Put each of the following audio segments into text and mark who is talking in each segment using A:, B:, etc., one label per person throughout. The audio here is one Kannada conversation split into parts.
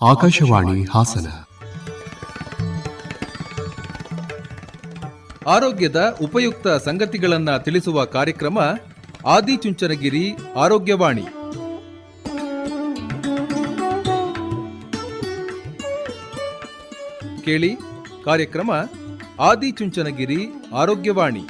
A: ಆಕಾಶವಾಣಿ ಹಾಸನ.
B: ಆರೋಗ್ಯದ ಉಪಯುಕ್ತ ಸಂಗತಿಗಳನ್ನು ತಿಳಿಸುವ ಕಾರ್ಯಕ್ರಮ ಆದಿಚುಂಚನಗಿರಿ ಆರೋಗ್ಯವಾಣಿ. ಕೇಳಿ ಕಾರ್ಯಕ್ರಮ ಆದಿಚುಂಚನಗಿರಿ ಆರೋಗ್ಯವಾಣಿ.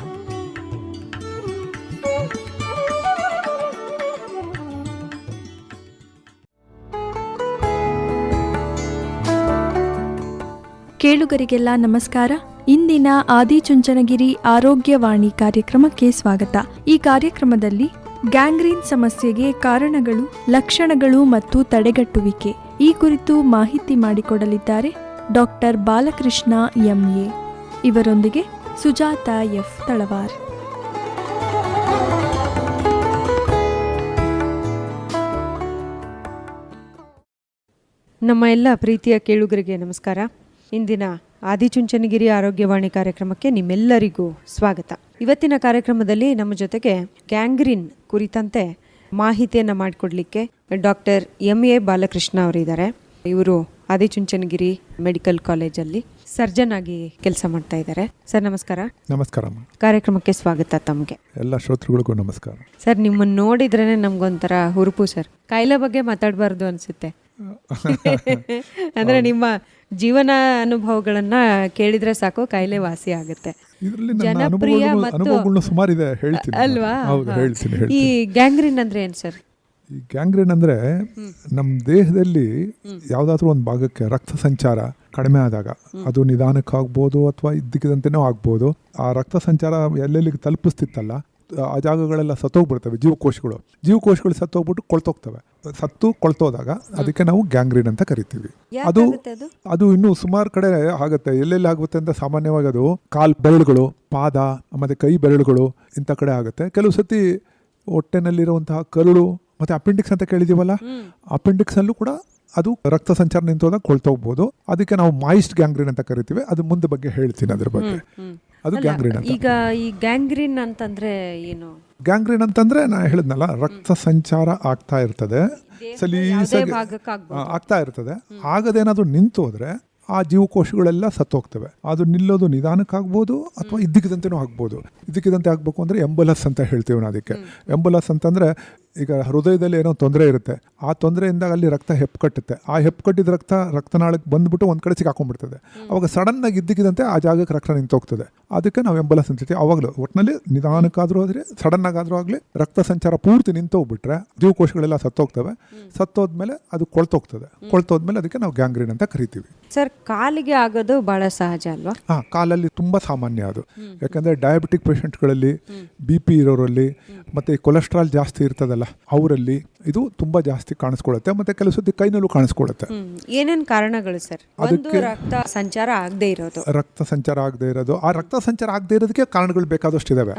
C: ಕೇಳುಗರಿಗೆಲ್ಲ ನಮಸ್ಕಾರ. ಇಂದಿನ ಆದಿಚುಂಚನಗಿರಿ ಆರೋಗ್ಯವಾಣಿ ಕಾರ್ಯಕ್ರಮಕ್ಕೆ ಸ್ವಾಗತ. ಈ ಕಾರ್ಯಕ್ರಮದಲ್ಲಿ ಗ್ಯಾಂಗ್ರೀನ್ ಸಮಸ್ಯೆಗೆ ಕಾರಣಗಳು, ಲಕ್ಷಣಗಳು ಮತ್ತು ತಡೆಗಟ್ಟುವಿಕೆ ಈ ಕುರಿತು ಮಾಹಿತಿ ಮಾಡಿಕೊಡಲಿದ್ದಾರೆ ಡಾಕ್ಟರ್ ಬಾಲಕೃಷ್ಣ ಎಂಎ. ಇವರೊಂದಿಗೆ ಸುಜಾತ ಎಫ್ ತಳವಾರ್.
D: ನಮ್ಮ ಎಲ್ಲ ಪ್ರೀತಿಯ ಕೇಳುಗರಿಗೆ ನಮಸ್ಕಾರ. ಇಂದಿನ ಆದಿಚುಂಚನಗಿರಿ ಆರೋಗ್ಯವಾಣಿ ಕಾರ್ಯಕ್ರಮಕ್ಕೆ ನಿಮ್ಮೆಲ್ಲರಿಗೂ ಸ್ವಾಗತ. ಇವತ್ತಿನ ಕಾರ್ಯಕ್ರಮದಲ್ಲಿ ನಮ್ಮ ಜೊತೆಗೆ ಗ್ಯಾಂಗ್ರೀನ್ ಕುರಿತಂತೆ ಮಾಹಿತಿಯನ್ನು ಮಾಡಿಕೊಡ್ಲಿಕ್ಕೆ ಡಾಕ್ಟರ್ ಎಂಎ ಬಾಲಕೃಷ್ಣ ಅವರಿದ್ದಾರೆ. ಇವರು ಆದಿಚುಂಚನಗಿರಿ ಮೆಡಿಕಲ್ ಕಾಲೇಜಲ್ಲಿ ಸರ್ಜನ್ ಆಗಿ ಕೆಲಸ ಮಾಡ್ತಾ ಇದ್ದಾರೆ. ಸರ್ ನಮಸ್ಕಾರ.
E: ನಮಸ್ಕಾರ. ಕಾರ್ಯಕ್ರಮಕ್ಕೆ
D: ಸ್ವಾಗತ. ತಮಗೆ
E: ಎಲ್ಲ ಶ್ರೋತೃಗಳಿಗೂ ನಮಸ್ಕಾರ.
D: ಸರ್, ನಿಮ್ಮನ್ನು ನೋಡಿದ್ರೇ ನಮ್ಗೊಂಥರ ಹುರುಪು ಸರ್. ಕಾಯಿಲೆ ಬಗ್ಗೆ ಮಾತಾಡಬಾರ್ದು ಅನಿಸುತ್ತೆ. ಅಂದ್ರೆ ನಿಮ್ಮ ಜೀವನ ಅನುಭವಗಳನ್ನ ಕೇಳಿದ್ರೆ ಸಾಕು, ಕಾಯಿಲೆ ವಾಸಿ ಆಗುತ್ತೆ. ಜನಪ್ರಿಯ ಮತ್ತು
E: ಸುಮಾರಿದೆ, ಹೇಳ್ತೀನಿ
D: ಅಲ್ವಾ?
E: ಹೇಳ್ತೀನಿ.
D: ಈ ಗ್ಯಾಂಗ್ರೀನ್ ಅಂದ್ರೆ ಏನ್ ಸರ್?
E: ಈ ಗ್ಯಾಂಗ್ರೀನ್ ಅಂದ್ರೆ ನಮ್ಮ ದೇಹದಲ್ಲಿ ಯಾವ್ದಾದ್ರು ಒಂದು ಭಾಗಕ್ಕೆ ರಕ್ತ ಸಂಚಾರ ಕಡಿಮೆ ಆದಾಗ, ಅದು ನಿಧಾನಕ್ಕಾಗ್ಬೋದು ಅಥವಾ ಇದ್ದಕ್ಕಿದ್ದಂತೆನೂ ಆಗ್ಬೋದು, ಆ ರಕ್ತ ಸಂಚಾರ ಎಲ್ಲೆಲ್ಲಿಗೆ ತಲುಪಿಸ್ತಿತ್ತಲ್ಲ ಆ ಜಾಗಗಳೆಲ್ಲ ಸತ್ತೋಗ್ಬಿಡ್ತವೆ. ಜೀವಕೋಶಗಳು ಸತ್ತೋಗ್ಬಿಟ್ಟು ಕೊಳ್ತೋಗ್ತವೆ. ಕೊಳ್ತೋದಾಗ ಅದಕ್ಕೆ ನಾವು ಗ್ಯಾಂಗ್ರೀನ್ ಅಂತ ಕರಿತೀವಿ. ಅದು ಇನ್ನೂ ಸುಮಾರು ಕಡೆ ಆಗುತ್ತೆ. ಎಲ್ಲೆಲ್ಲಿ ಆಗುತ್ತೆ ಅಂತ ಸಾಮಾನ್ಯವಾಗಿ ಅದು ಕಾಲ್ ಬೆರಳುಗಳು, ಪಾದ ಮತ್ತೆ ಕೈ ಬೆರಳುಗಳು ಇಂಥ ಕಡೆ ಆಗುತ್ತೆ. ಕೆಲವು ಸತಿ ಹೊಟ್ಟೆನಲ್ಲಿರುವಂತಹ ಕರುಳು ಮತ್ತೆ ಅಪೆಂಡಿಕ್ಸ್ ಅಂತ ಕೇಳಿದೀವಲ್ಲ, ಅಪೆಂಡಿಕ್ಸ್ ಅಲ್ಲೂ ಕೂಡ ಅದು ರಕ್ತ ಸಂಚಾರ ನಿಂತೋದಾಗ ಕೊಳ್ತೋಗ್ಬೋದು. ಅದಕ್ಕೆ ನಾವು ಮಾಯಿಸ್ಟ್ ಗ್ಯಾಂಗ್ರೀನ್ ಅಂತ ಕರಿತೀವಿ. ಅದು ಮುಂದೆ ಬಗ್ಗೆ ಹೇಳ್ತೀನಿ ಅದ್ರ ಬಗ್ಗೆ. ಅದು ಗ್ಯಾಂಗ್ರೀನ್ ಅಂತ.
D: ಈಗ ಈ ಗ್ಯಾಂಗ್ರೀನ್ ಅಂತಂದ್ರೆ ಏನು?
E: ಗ್ಯಾಂಗ್ರೀನ್ ಅಂತಂದ್ರೆ ನಾ ಹೇಳಿದ್ನಲ್ಲ, ರಕ್ತ ಸಂಚಾರ ಆಗ್ತಾ ಇರ್ತದೆ, ಸಲೀಸಾಗಿ ಆಗ್ತಾ ಇರ್ತದೆ. ಆಗದೇನಾದ್ರೂ ನಿಂತು ಹೋದ್ರೆ ಆ ಜೀವಕೋಶಗಳೆಲ್ಲ ಸತ್ತೋಗ್ತವೆ. ಅದು ನಿಲ್ಲೋದು ನಿಧಾನಕ್ಕಾಗ್ಬೋದು ಅಥವಾ ಇದ್ದಕ್ಕಿದಂತೆನೂ ಆಗ್ಬೋದು. ಇದ್ದಕ್ಕಿದಂತೆ ಆಗ್ಬೇಕು ಅಂದ್ರೆ ಎಂಬುಲಸ್ ಅಂತ ಹೇಳ್ತೀವಿ ನಾವು. ಅದಕ್ಕೆ ಎಂಬುಲಸ್ ಅಂತಂದ್ರೆ, ಈಗ ಹೃದಯದಲ್ಲಿ ಏನೋ ತೊಂದರೆ ಇರುತ್ತೆ, ಆ ತೊಂದರೆಯಿಂದ ಅಲ್ಲಿ ರಕ್ತ ಹೆಪ್ಪುಕಟ್ಟುತ್ತೆ. ಆ ಹೆಪ್ಪುಕಟ್ಟಿದ ರಕ್ತನಾಳಕ್ಕೆ ಬಂದ್ಬಿಟ್ಟು ಒಂದ್ ಕಡೆ ಸಿಕ್ಕಾಕೊಂಡ್ಬಿಡ್ತದೆ. ಅವಾಗ ಸಡನ್ ಆಗಿ ಇದ್ದಕ್ಕಿದಂತೆ ಆ ಜಾಗಕ್ಕೆ ರಕ್ತ ನಿಂತೋಗ್ತದೆ. ಅದಕ್ಕೆ ನಾವು ಎಂಬುಲಸ್ ಅಂತೀವಿ. ಅವಾಗಲೂ ಒಟ್ಟಿನಲ್ಲಿ ನಿಧಾನಕ್ಕಾದ್ರೂ ಆದ್ರೆ, ಸಡನ್ ಆಗಾದ್ರೂ ಆಗ್ಲಿ ರಕ್ತ ಸಂಚಾರ ಪೂರ್ತಿ ನಿಂತೋಗ್ಬಿಟ್ರೆ ಜೀವಕೋಶಗಳೆಲ್ಲ ಸತ್ತೋಗ್ತವೆ. ಸತ್ತೋದ್ಮೇಲೆ ಅದು ಕೊಳ್ತೋದ್ಮೇಲೆ ಅದಕ್ಕೆ ನಾವು ಗ್ಯಾಂಗ್ರೀನ್ ಅಂತ ಕರಿತೀವಿ.
D: ಸರ್, ಕಾಲಿಗೆ ಆಗೋದು ಬಹಳ ಸಹಜ ಅಲ್ವಾ?
E: ಕಾಲಲ್ಲಿ ತುಂಬಾ ಸಾಮಾನ್ಯ ಅದು. ಯಾಕಂದ್ರೆ ಡಯಾಬಿಟಿಕ್ ಪೇಷಂಟ್ಗಳಲ್ಲಿ, BP ಇರೋರಲ್ಲಿ, ಮತ್ತೆ ಕೊಲೆಸ್ಟ್ರಾಲ್ ಜಾಸ್ತಿ ಇರ್ತದಲ್ಲ ಅವರಲ್ಲಿ ಇದು ತುಂಬಾ ಜಾಸ್ತಿ ಕಾಣಿಸ್ಕೊಳ್ಳುತ್ತೆ. ಮತ್ತೆ ಕೆಲವು ಸತಿ ಕೈನಲ್ಲೂ ಕಾಣಿಸ್ಕೊಳ್ಳುತ್ತೆ.
D: ಏನೇನ್ ಕಾರಣಗಳು ಸರ್? ಅದಕ್ಕೆ ರಕ್ತ ಸಂಚಾರ ಆಗದೆ ಇರೋದು.
E: ಆ ರಕ್ತ ಸಂಚಾರ ಆಗದೆ ಇರೋದಕ್ಕೆ ಕಾರಣಗಳು ಬೇಕಾದಷ್ಟು ಇದಾವೆ.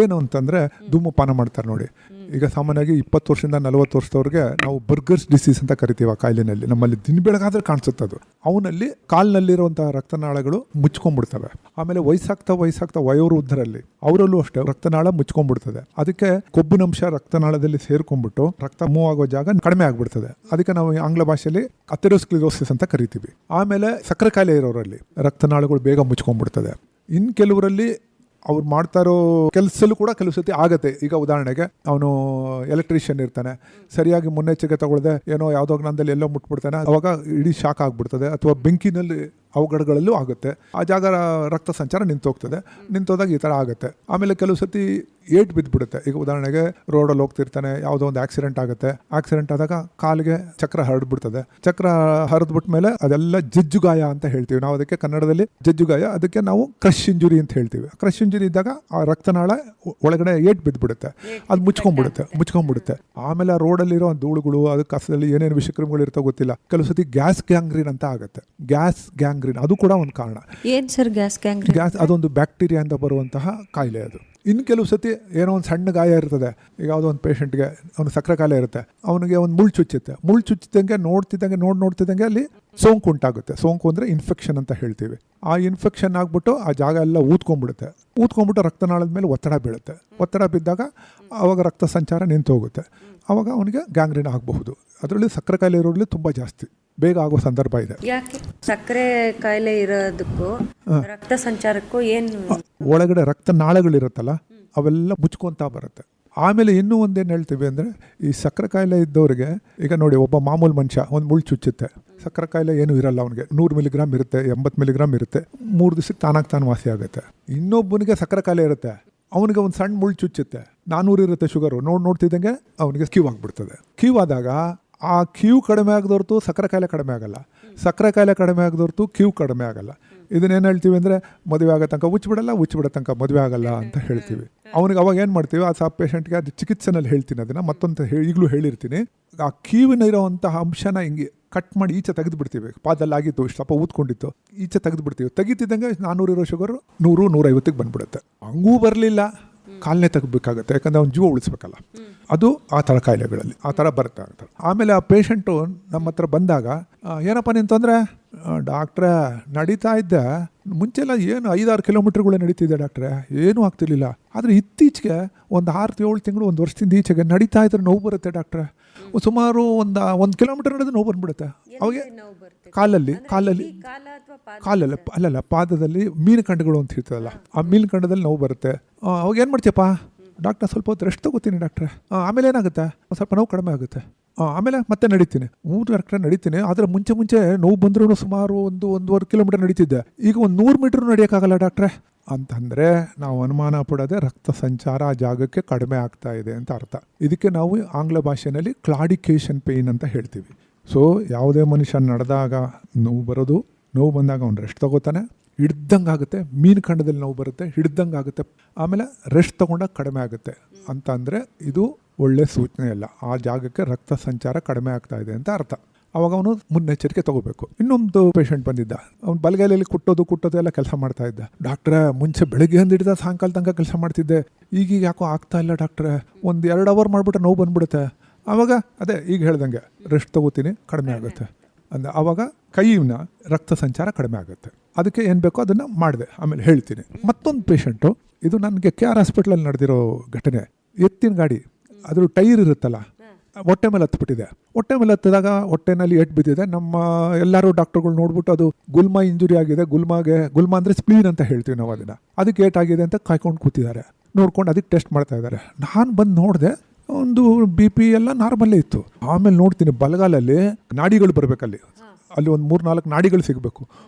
E: ಏನು ಅಂತಂದ್ರೆ, ಧೂಮಪಾನ ಮಾಡ್ತಾರೆ ನೋಡಿ. ಈಗ ಸಾಮಾನ್ಯವಾಗಿ 20 ವರ್ಷದಿಂದ 40 ವರ್ಷದವ್ರಿಗೆ ನಾವು ಬರ್ಗರ್ಸ್ ಡಿಸೀಸ್ ಅಂತ ಕರಿತೀವಿ. ಆ ಕಾಯಿಲೆನಲ್ಲಿ ನಮ್ಮಲ್ಲಿ ದಿನ ಬೆಳಗಾದ್ರೆ ಕಾಣಿಸುತ್ತೆ ಅದು. ಅವನಲ್ಲಿ ಕಾಲ್ನಲ್ಲಿರುವಂತಹ ರಕ್ತನಾಳಗಳು ಮುಚ್ಕೊಂಡ್ಬಿಡ್ತವೆ. ಆಮೇಲೆ ವಯಸ್ಸಾಗ್ತಾ ವಯೋವೃದ್ಧರಲ್ಲಿ ಅವರಲ್ಲೂ ಅಷ್ಟೇ ರಕ್ತನಾಳ ಮುಚ್ಕೊಂಡ್ಬಿಡ್ತದೆ. ಅದಕ್ಕೆ ಕೊಬ್ಬಿನಂಶ ರಕ್ತನಾಳದಲ್ಲಿ ಸೇರ್ಕೊಂಡ್ಬಿಟ್ಟು ರಕ್ತ ಮೂವ್ ಆಗೋ ಜಾಗ ಕಡಿಮೆ ಆಗ್ಬಿಡ್ತದೆ. ಅದಕ್ಕೆ ನಾವು ಆಂಗ್ಲ ಭಾಷೆಯಲ್ಲಿ ಅಥೆರೋಸ್ಕ್ಲಿರೋಸಿಸ್ ಅಂತ ಕರಿತೀವಿ. ಆಮೇಲೆ ಸಕ್ಕರೆ ಕಾಯಿಲೆ ಇರೋರಲ್ಲಿ ರಕ್ತನಾಳಗಳು ಬೇಗ ಮುಚ್ಕೊಂಡ್ಬಿಡ್ತದೆ. ಇನ್ ಕೆಲವರಲ್ಲಿ ಅವ್ರು ಮಾಡ್ತಾ ಇರೋ ಕೆಲಸಲ್ಲೂ ಕೂಡ ಕೆಲವು ಸತಿ ಆಗತ್ತೆ. ಈಗ ಉದಾಹರಣೆಗೆ, ಅವನು ಎಲೆಕ್ಟ್ರಿಷಿಯನ್ ಇರ್ತಾನೆ, ಸರಿಯಾಗಿ ಮುನ್ನೆಚ್ಚರಿಕೆ ತಗೊಳ್ಳದೆ ಏನೋ ಯಾವುದೋ ಜ್ಞಾನದಲ್ಲಿ ಎಲ್ಲೋ ಮುಟ್ಬಿಡ್ತಾನೆ, ಅವಾಗ ಇಡೀ ಶಾಕ್ ಆಗ್ಬಿಡ್ತದೆ. ಅಥವಾ ಬೆಂಕಿನಲ್ಲಿ ಅವಘಡಗಳಲ್ಲೂ ಆಗುತ್ತೆ. ಆ ಜಾಗ ರಕ್ತ ಸಂಚಾರ ನಿಂತೋದಾಗ ಈ ಥರ ಆಗುತ್ತೆ. ಆಮೇಲೆ ಕೆಲವು ಸತಿ ಏಟ್ ಬಿದ್ದುಬಿಡುತ್ತೆ. ಈಗ ಉದಾಹರಣೆಗೆ ರೋಡಲ್ಲಿ ಹೋಗ್ತಿರ್ತಾನೆ, ಯಾವುದೋ ಒಂದು ಆಕ್ಸಿಡೆಂಟ್ ಆಗುತ್ತೆ. ಆಕ್ಸಿಡೆಂಟ್ ಆದಾಗ ಕಾಲಿಗೆ ಚಕ್ರ ಹರಿದ್ಬಿಡ್ತದೆ. ಚಕ್ರ ಹರಿದ್ಬಿಟ್ಟ ಮೇಲೆ ಅದೆಲ್ಲ ಜಜ್ಜುಗಾಯ ಅಂತ ಹೇಳ್ತೀವಿ ನಾವು. ಅದಕ್ಕೆ ಕನ್ನಡದಲ್ಲಿ ಜಜ್ಜುಗಾಯ. ಅದಕ್ಕೆ ನಾವು ಕ್ರಶ್ ಇಂಜುರಿ ಅಂತ ಹೇಳ್ತೀವಿ. ಕ್ರಶ್ ಇಂಜುರಿ ಇದ್ದಾಗ ಆ ರಕ್ತನಾಳ ಒಳಗಡೆ ಏಟ್ ಬಿದ್ದುಬಿಡುತ್ತೆ, ಅದು ಮುಚ್ಕೊಂಡ್ಬಿಡುತ್ತೆ. ಆಮೇಲೆ ಆ ರೋಡಲ್ಲಿರೋ ಧೂಳುಗಳು, ಅದು ಕಸದಲ್ಲಿ ಏನೇನು ವಿಷಕ್ರಿಮಿಗಳು ಇರ್ತಾವೆ ಗೊತ್ತಿಲ್ಲ. ಕೆಲವು ಸತಿ ಗ್ಯಾಸ್ ಗ್ಯಾಂಗ್ರೀನ್ ಅಂತ ಆಗುತ್ತೆ. ಗ್ಯಾಸ್ ಗ್ಯಾಂಗ್ರೀನ್ ಅದು ಕೂಡ ಒಂದು ಕಾರಣ.
D: ಏನ್ ಸರ್ ಗ್ಯಾಸ್ ಗ್ಯಾಂಗ್ರೀನ್?
E: ಗ್ಯಾಸ್ ಅದೊಂದು ಬ್ಯಾಕ್ಟೀರಿಯಾ ಅಂತ ಬರುವಂತಹ ಕಾಯಿಲೆ ಅದು. ಇನ್ನು ಕೆಲವು ಸತಿ ಏನೋ ಒಂದು ಸಣ್ಣ ಗಾಯ ಇರ್ತದೆ. ಈಗ ಯಾವುದೋ ಒಂದು ಪೇಷಂಟ್ಗೆ ಅವನು ಸಕ್ಕರೆ ಕಾಯಿಲೆ ಇರುತ್ತೆ, ಅವನಿಗೆ ಒಂದು ಮುಳ್ಳು ಚುಚ್ಚುತ್ತಿದ್ದಂಗೆ ನೋಡ್ತಿದ್ದಂಗೆ ಅಲ್ಲಿ ಸೋಂಕು ಉಂಟಾಗುತ್ತೆ. ಸೋಂಕು ಅಂದರೆ ಇನ್ಫೆಕ್ಷನ್ ಅಂತ ಹೇಳ್ತೀವಿ. ಆ ಇನ್ಫೆಕ್ಷನ್ ಆಗ್ಬಿಟ್ಟು ಆ ಜಾಗ ಎಲ್ಲ ಊದ್ಕೊಂಡ್ಬಿಟ್ಟು ರಕ್ತನಾಳದ ಮೇಲೆ ಒತ್ತಡ ಬೀಳುತ್ತೆ. ಒತ್ತಡ ಬಿದ್ದಾಗ ಆವಾಗ ರಕ್ತ ಸಂಚಾರ ನಿಂತು ಹೋಗುತ್ತೆ. ಆವಾಗ ಅವನಿಗೆ ಗ್ಯಾಂಗ್ರೀನ್ ಆಗಬಹುದು. ಅದರಲ್ಲಿ ಸಕ್ಕರೆ ಕಾಯಿಲೆ ಇರೋರಲ್ಲಿ ತುಂಬ ಜಾಸ್ತಿ. ಬೇಗ ಆಗೋ ಸಂದರ್ಭ ಇದೆ.
D: ಯಾಕೆ ಸಕ್ಕರೆ ಕಾಯಿಲೆ ಇರೋದಕ್ಕೂ ರಕ್ತ ಸಂಚಾರಕ್ಕೂ ಏನು
E: ಒಳಗಡೆ ರಕ್ತ ನಾಳಗಳಿರುತ್ತಲ್ಲ ಅವೆಲ್ಲ ಮುಚ್ಕೊಂತ ಬರುತ್ತೆ. ಆಮೇಲೆ ಇನ್ನೂ ಒಂದೇನು ಹೇಳ್ತೀವಿ ಅಂದರೆ, ಈ ಸಕ್ಕರೆ ಕಾಯಿಲೆ ಇದ್ದವ್ರಿಗೆ, ಈಗ ನೋಡಿ ಒಬ್ಬ ಮಾಮೂಲು ಮನುಷ್ಯ ಒಂದು ಮುಳ್ಳು ಚುಚ್ಚುತ್ತೆ, ಸಕ್ಕರೆ ಕಾಯಿಲೆ ಏನೂ ಇರಲ್ಲ, ಅವನಿಗೆ 100 ಮಿಲಿಗ್ರಾಮ್ ಇರುತ್ತೆ, 80 ಮಿಲಿಗ್ರಾಮ್ ಇರುತ್ತೆ, 3 ದಿವಸಕ್ಕೆ ತಾನಾಗಿ ವಾಸಿ ಆಗುತ್ತೆ. ಇನ್ನೊಬ್ಬನಿಗೆ ಸಕ್ಕರೆ ಕಾಯಿಲೆ ಇರುತ್ತೆ, ಅವನಿಗೆ ಒಂದು ಸಣ್ಣ ಮುಳ್ಳು ಚುಚ್ಚುತ್ತೆ, 400 ಇರುತ್ತೆ ಶುಗರು, ನೋಡ್ತಿದ್ದಂಗೆ ಅವನಿಗೆ ಕ್ಯೂ ಆಗಿಬಿಡ್ತದೆ. ಕ್ಯೂ ಆದಾಗ ಆ ಕ್ಯೂ ಕಡಿಮೆ ಆಗದೊರ್ತು ಸಕ್ಕರೆ ಕಾಯಿಲೆ ಕಡಿಮೆ ಆಗಲ್ಲ, ಸಕ್ಕರೆ ಕಾಯಿಲೆ ಕಡಿಮೆ ಆಗದೊರ್ತು ಕ್ಯೂ ಕಡಿಮೆ ಆಗಲ್ಲ. ಇದನ್ನೇನು ಹೇಳ್ತೀವಿ ಅಂದರೆ, ಮದುವೆ ಆಗೋ ತನಕ ಉಚ್ಚಿಬಿಡೋ ತನಕ ಮದುವೆ ಆಗಲ್ಲ ಅಂತ ಹೇಳ್ತೀವಿ. ಅವನಿಗೆ ಅವಾಗ ಏನು ಮಾಡ್ತೀವಿ, ಆ ಪೇಷಂಟ್ಗೆ ಅದು ಚಿಕಿತ್ಸೆನಲ್ಲಿ ಹೇಳ್ತೀನಿ, ಅದನ್ನು ಮತ್ತೊಂದು ಈಗಲೂ ಹೇಳಿರ್ತೀನಿ, ಆ ಕ್ಯೂವಿನಿರೋವಂತಹ ಅಂಶನ ಹಿಂಗೆ ಕಟ್ ಮಾಡಿ ಈಚೆ ತೆಗೆದು ಬಿಡ್ತೀವಿ. ಪಾದಲ್ಲಿ ಆಗಿತ್ತು, ಇಷ್ಟು ಸ್ವಲ್ಪ ಊದ್ಕೊಂಡಿತ್ತು, ಈಚೆ ತೆಗೆದು ಬಿಡ್ತೀವಿ. ತೆಗಿತಿದ್ದಂಗೆ 400 ಇರೋ ಶುಗರು 100-150ಕ್ಕೆ ಬಂದ್ಬಿಡುತ್ತೆ. ಹಂಗೂ ಬರಲಿಲ್ಲ, ಕಾಲನೇ ತೆಗಬೇಕಾಗತ್ತೆ, ಯಾಕಂದರೆ ಅವ್ನು ಜೀವ ಉಳಿಸ್ಬೇಕಲ್ಲ. ಅದು ಆ ಥರ ಕಾಯಿಲೆಗಳಲ್ಲಿ ಆ ಥರ ಬರುತ್ತೆ. ಆಮೇಲೆ ಆ ಪೇಷಂಟು ನಮ್ಮ ಹತ್ರ ಬಂದಾಗ, ಏನಪ್ಪ ನೀನು ತೊಂದರೆ? ಡಾಕ್ಟ್ರೇ, ನಡೀತಾ ಇದ್ದೆ, ಮುಂಚೆಲ್ಲ ಏನು 5-6 ಕಿಲೋಮೀಟ್ರ್ಗಳೇ ನಡೀತಿದ್ದೆ ಡಾಕ್ಟ್ರೇ, ಏನೂ ಆಗ್ತಿರ್ಲಿಲ್ಲ. ಆದರೆ ಇತ್ತೀಚೆಗೆ ಒಂದು 6-7 ತಿಂಗಳು, 1 ವರ್ಷದಿಂದ ಈಚೆಗೆ ನಡೀತಾ ಇದ್ರೆ ನೋವು ಬರುತ್ತೆ ಡಾಕ್ಟ್ರೇ. ಸುಮಾರು 1 ಕಿಲೋಮೀಟರ್ ನಡೆದು ನೋವು ಬಂದ್ಬಿಡುತ್ತೆ. ಅವಾಗೆ ಕಾಲಲ್ಲಿ ಅಲ್ಲಲ್ಲ, ಪಾದದಲ್ಲಿ ಮೀನುಕಂಡಗಳು ಅಂತ ಇರ್ತದಲ್ಲ, ಆ ಮೀನುಕಂಡದಲ್ಲಿ ನೋವು ಬರುತ್ತೆ. ಅವಾಗ ಏನು ಮಾಡ್ತೀಯಪ್ಪ? ಡಾಕ್ಟ್ರ್, ಸ್ವಲ್ಪ ಹೊತ್ತು ರೆಸ್ಟ್ ತಗೋತೀನಿ ಡಾಕ್ಟ್ರೆ. ಆಮೇಲೆ ಏನಾಗುತ್ತೆ, ಸ್ವಲ್ಪ ನೋವು ಕಡಿಮೆ ಆಗುತ್ತೆ, ಆಮೇಲೆ ಮತ್ತೆ ನಡೀತೀನಿ. 3 ಡಾಕ್ಟ್ರೆ ನಡೀತೀನಿ. ಆದರೆ ಮುಂಚೆ ನೋವು ಬಂದ್ರೂ ಸುಮಾರು 1-1.5 ಕಿಲೋಮೀಟರ್ ನಡೀತಿದ್ದೆ, ಈಗ 100 ಮೀಟ್ರ್ ನಡೆಯೋಕ್ಕಾಗಲ್ಲ ಡಾಕ್ಟ್ರೆ ಅಂತಂದರೆ, ನಾವು ಅನುಮಾನ ಪಡೋದೆ ರಕ್ತ ಸಂಚಾರ ಆ ಜಾಗಕ್ಕೆ ಕಡಿಮೆ ಆಗ್ತಾ ಇದೆ ಅಂತ ಅರ್ಥ. ಇದಕ್ಕೆ ನಾವು ಆಂಗ್ಲ ಭಾಷೆಯಲ್ಲಿ ಕ್ಲಾಡಿಕೇಶನ್ ಪೇಯ್ನ್ ಅಂತ ಹೇಳ್ತೀವಿ. ಸೊ ಯಾವುದೇ ಮನುಷ್ಯ ನಡೆದಾಗ ನೋವು ಬರೋದು, ನೋವು ಬಂದಾಗ ಅವ್ನು ರೆಸ್ಟ್ ತಗೋತಾನೆ, ಹಿಡ್ದಂಗೆ ಆಗುತ್ತೆ, ಮೀನುಖಂಡದಲ್ಲಿ ನೋವು ಬರುತ್ತೆ, ಹಿಡ್ದಂಗೆ ಆಗುತ್ತೆ, ಆಮೇಲೆ ರೆಸ್ಟ್ ತೊಗೊಂಡಾಗ ಕಡಿಮೆ ಆಗುತ್ತೆ ಅಂತ ಅಂದರೆ ಇದು ಒಳ್ಳೆ ಸೂಚನೆ ಅಲ್ಲ, ಆ ಜಾಗಕ್ಕೆ ರಕ್ತ ಸಂಚಾರ ಕಡಿಮೆ ಆಗ್ತಾ ಇದೆ ಅಂತ ಅರ್ಥ. ಅವಾಗ ಅವನು ಮುನ್ನೆಚ್ಚರಿಕೆ ತಗೋಬೇಕು. ಇನ್ನೊಂದು ಪೇಷಂಟ್ ಬಂದಿದ್ದ, ಅವ್ನು ಬಲಗೈಯಲ್ಲಿ ಕುಟ್ಟೋದು ಎಲ್ಲ ಕೆಲಸ ಮಾಡ್ತಾ ಇದ್ದ. ಡಾಕ್ಟ್ರೇ, ಮುಂಚೆ ಬೆಳಗ್ಗೆ ಹಿಡಿದ ಸಾಯಂಕಾಲ ತನಕ ಕೆಲಸ ಮಾಡ್ತಿದ್ದೆ, ಈಗೀಗ ಯಾಕೋ ಆಗ್ತಾ ಇಲ್ಲ ಡಾಕ್ಟ್ರೇ, 1-2 ಅವರ್ ಮಾಡಿಬಿಟ್ರೆ ನೋವು ಬಂದ್ಬಿಡುತ್ತೆ. ಆವಾಗ ಅದೇ ಈಗ ಹೇಳ್ದಂಗೆ ರೆಸ್ಟ್ ತಗೋತೀನಿ, ಕಡಿಮೆ ಆಗುತ್ತೆ ಅಂದ. ಆವಾಗ ಕೈಯಿನ ರಕ್ತ ಸಂಚಾರ ಕಡಿಮೆ ಆಗುತ್ತೆ. ಅದಕ್ಕೆ ಏನು ಬೇಕೋ ಅದನ್ನು ಮಾಡಿದೆ, ಆಮೇಲೆ ಹೇಳ್ತೀನಿ. ಮತ್ತೊಂದು ಪೇಷಂಟು, ಇದು ನನಗೆ KR ಹಾಸ್ಪಿಟ್ಲಲ್ಲಿ ನಡೆದಿರೋ ಘಟನೆ. ಎತ್ತಿನ ಗಾಡಿ ಅದ್ರ ಟೈರ್ ಇರುತ್ತಲ್ಲ, ಹೊಟ್ಟೆ ಮೇಲೆ ಹತ್ಬಿಟ್ಟಿದೆ. ಹೊಟ್ಟೆ ಮೇಲೆ ಹತ್ತಿದಾಗ ಹೊಟ್ಟೆನಲ್ಲಿ ಏಟ್ ಬಿದ್ದಿದೆ. ನಮ್ಮ ಎಲ್ಲರೂ ಡಾಕ್ಟರ್ಗಳು ನೋಡ್ಬಿಟ್ಟು ಅದು ಗುಲ್ಮ ಇಂಜುರಿ ಆಗಿದೆ, ಗುಲ್ಮ ಅಂದರೆ ಸ್ಪ್ಲೀನ್ ಅಂತ ಹೇಳ್ತೀವಿ ನಾವು ಅದನ್ನು, ಅದಕ್ಕೆ ಏಟಾಗಿದೆ ಅಂತ ಕಾಯ್ಕೊಂಡು ಕೂತಿದ್ದಾರೆ. ನೋಡ್ಕೊಂಡು ಅದಕ್ಕೆ ಟೆಸ್ಟ್ ಮಾಡ್ತಾ ಇದ್ದಾರೆ. ನಾನು ಬಂದು ನೋಡಿದೆ, ಒಂದು BP ಎಲ್ಲ ನಾರ್ಮಲ್ಲೇ ಇತ್ತು. ಆಮೇಲೆ ನೋಡ್ತೀನಿ ಬಲಗಾಲಲ್ಲಿ ನಾಡಿಗಳು ಬರಬೇಕಲ್ಲಿ, ಅಲ್ಲಿ ಒಂದು 3-4 ನಾಡಿಗಳು ಸಿಗಬೇಕು,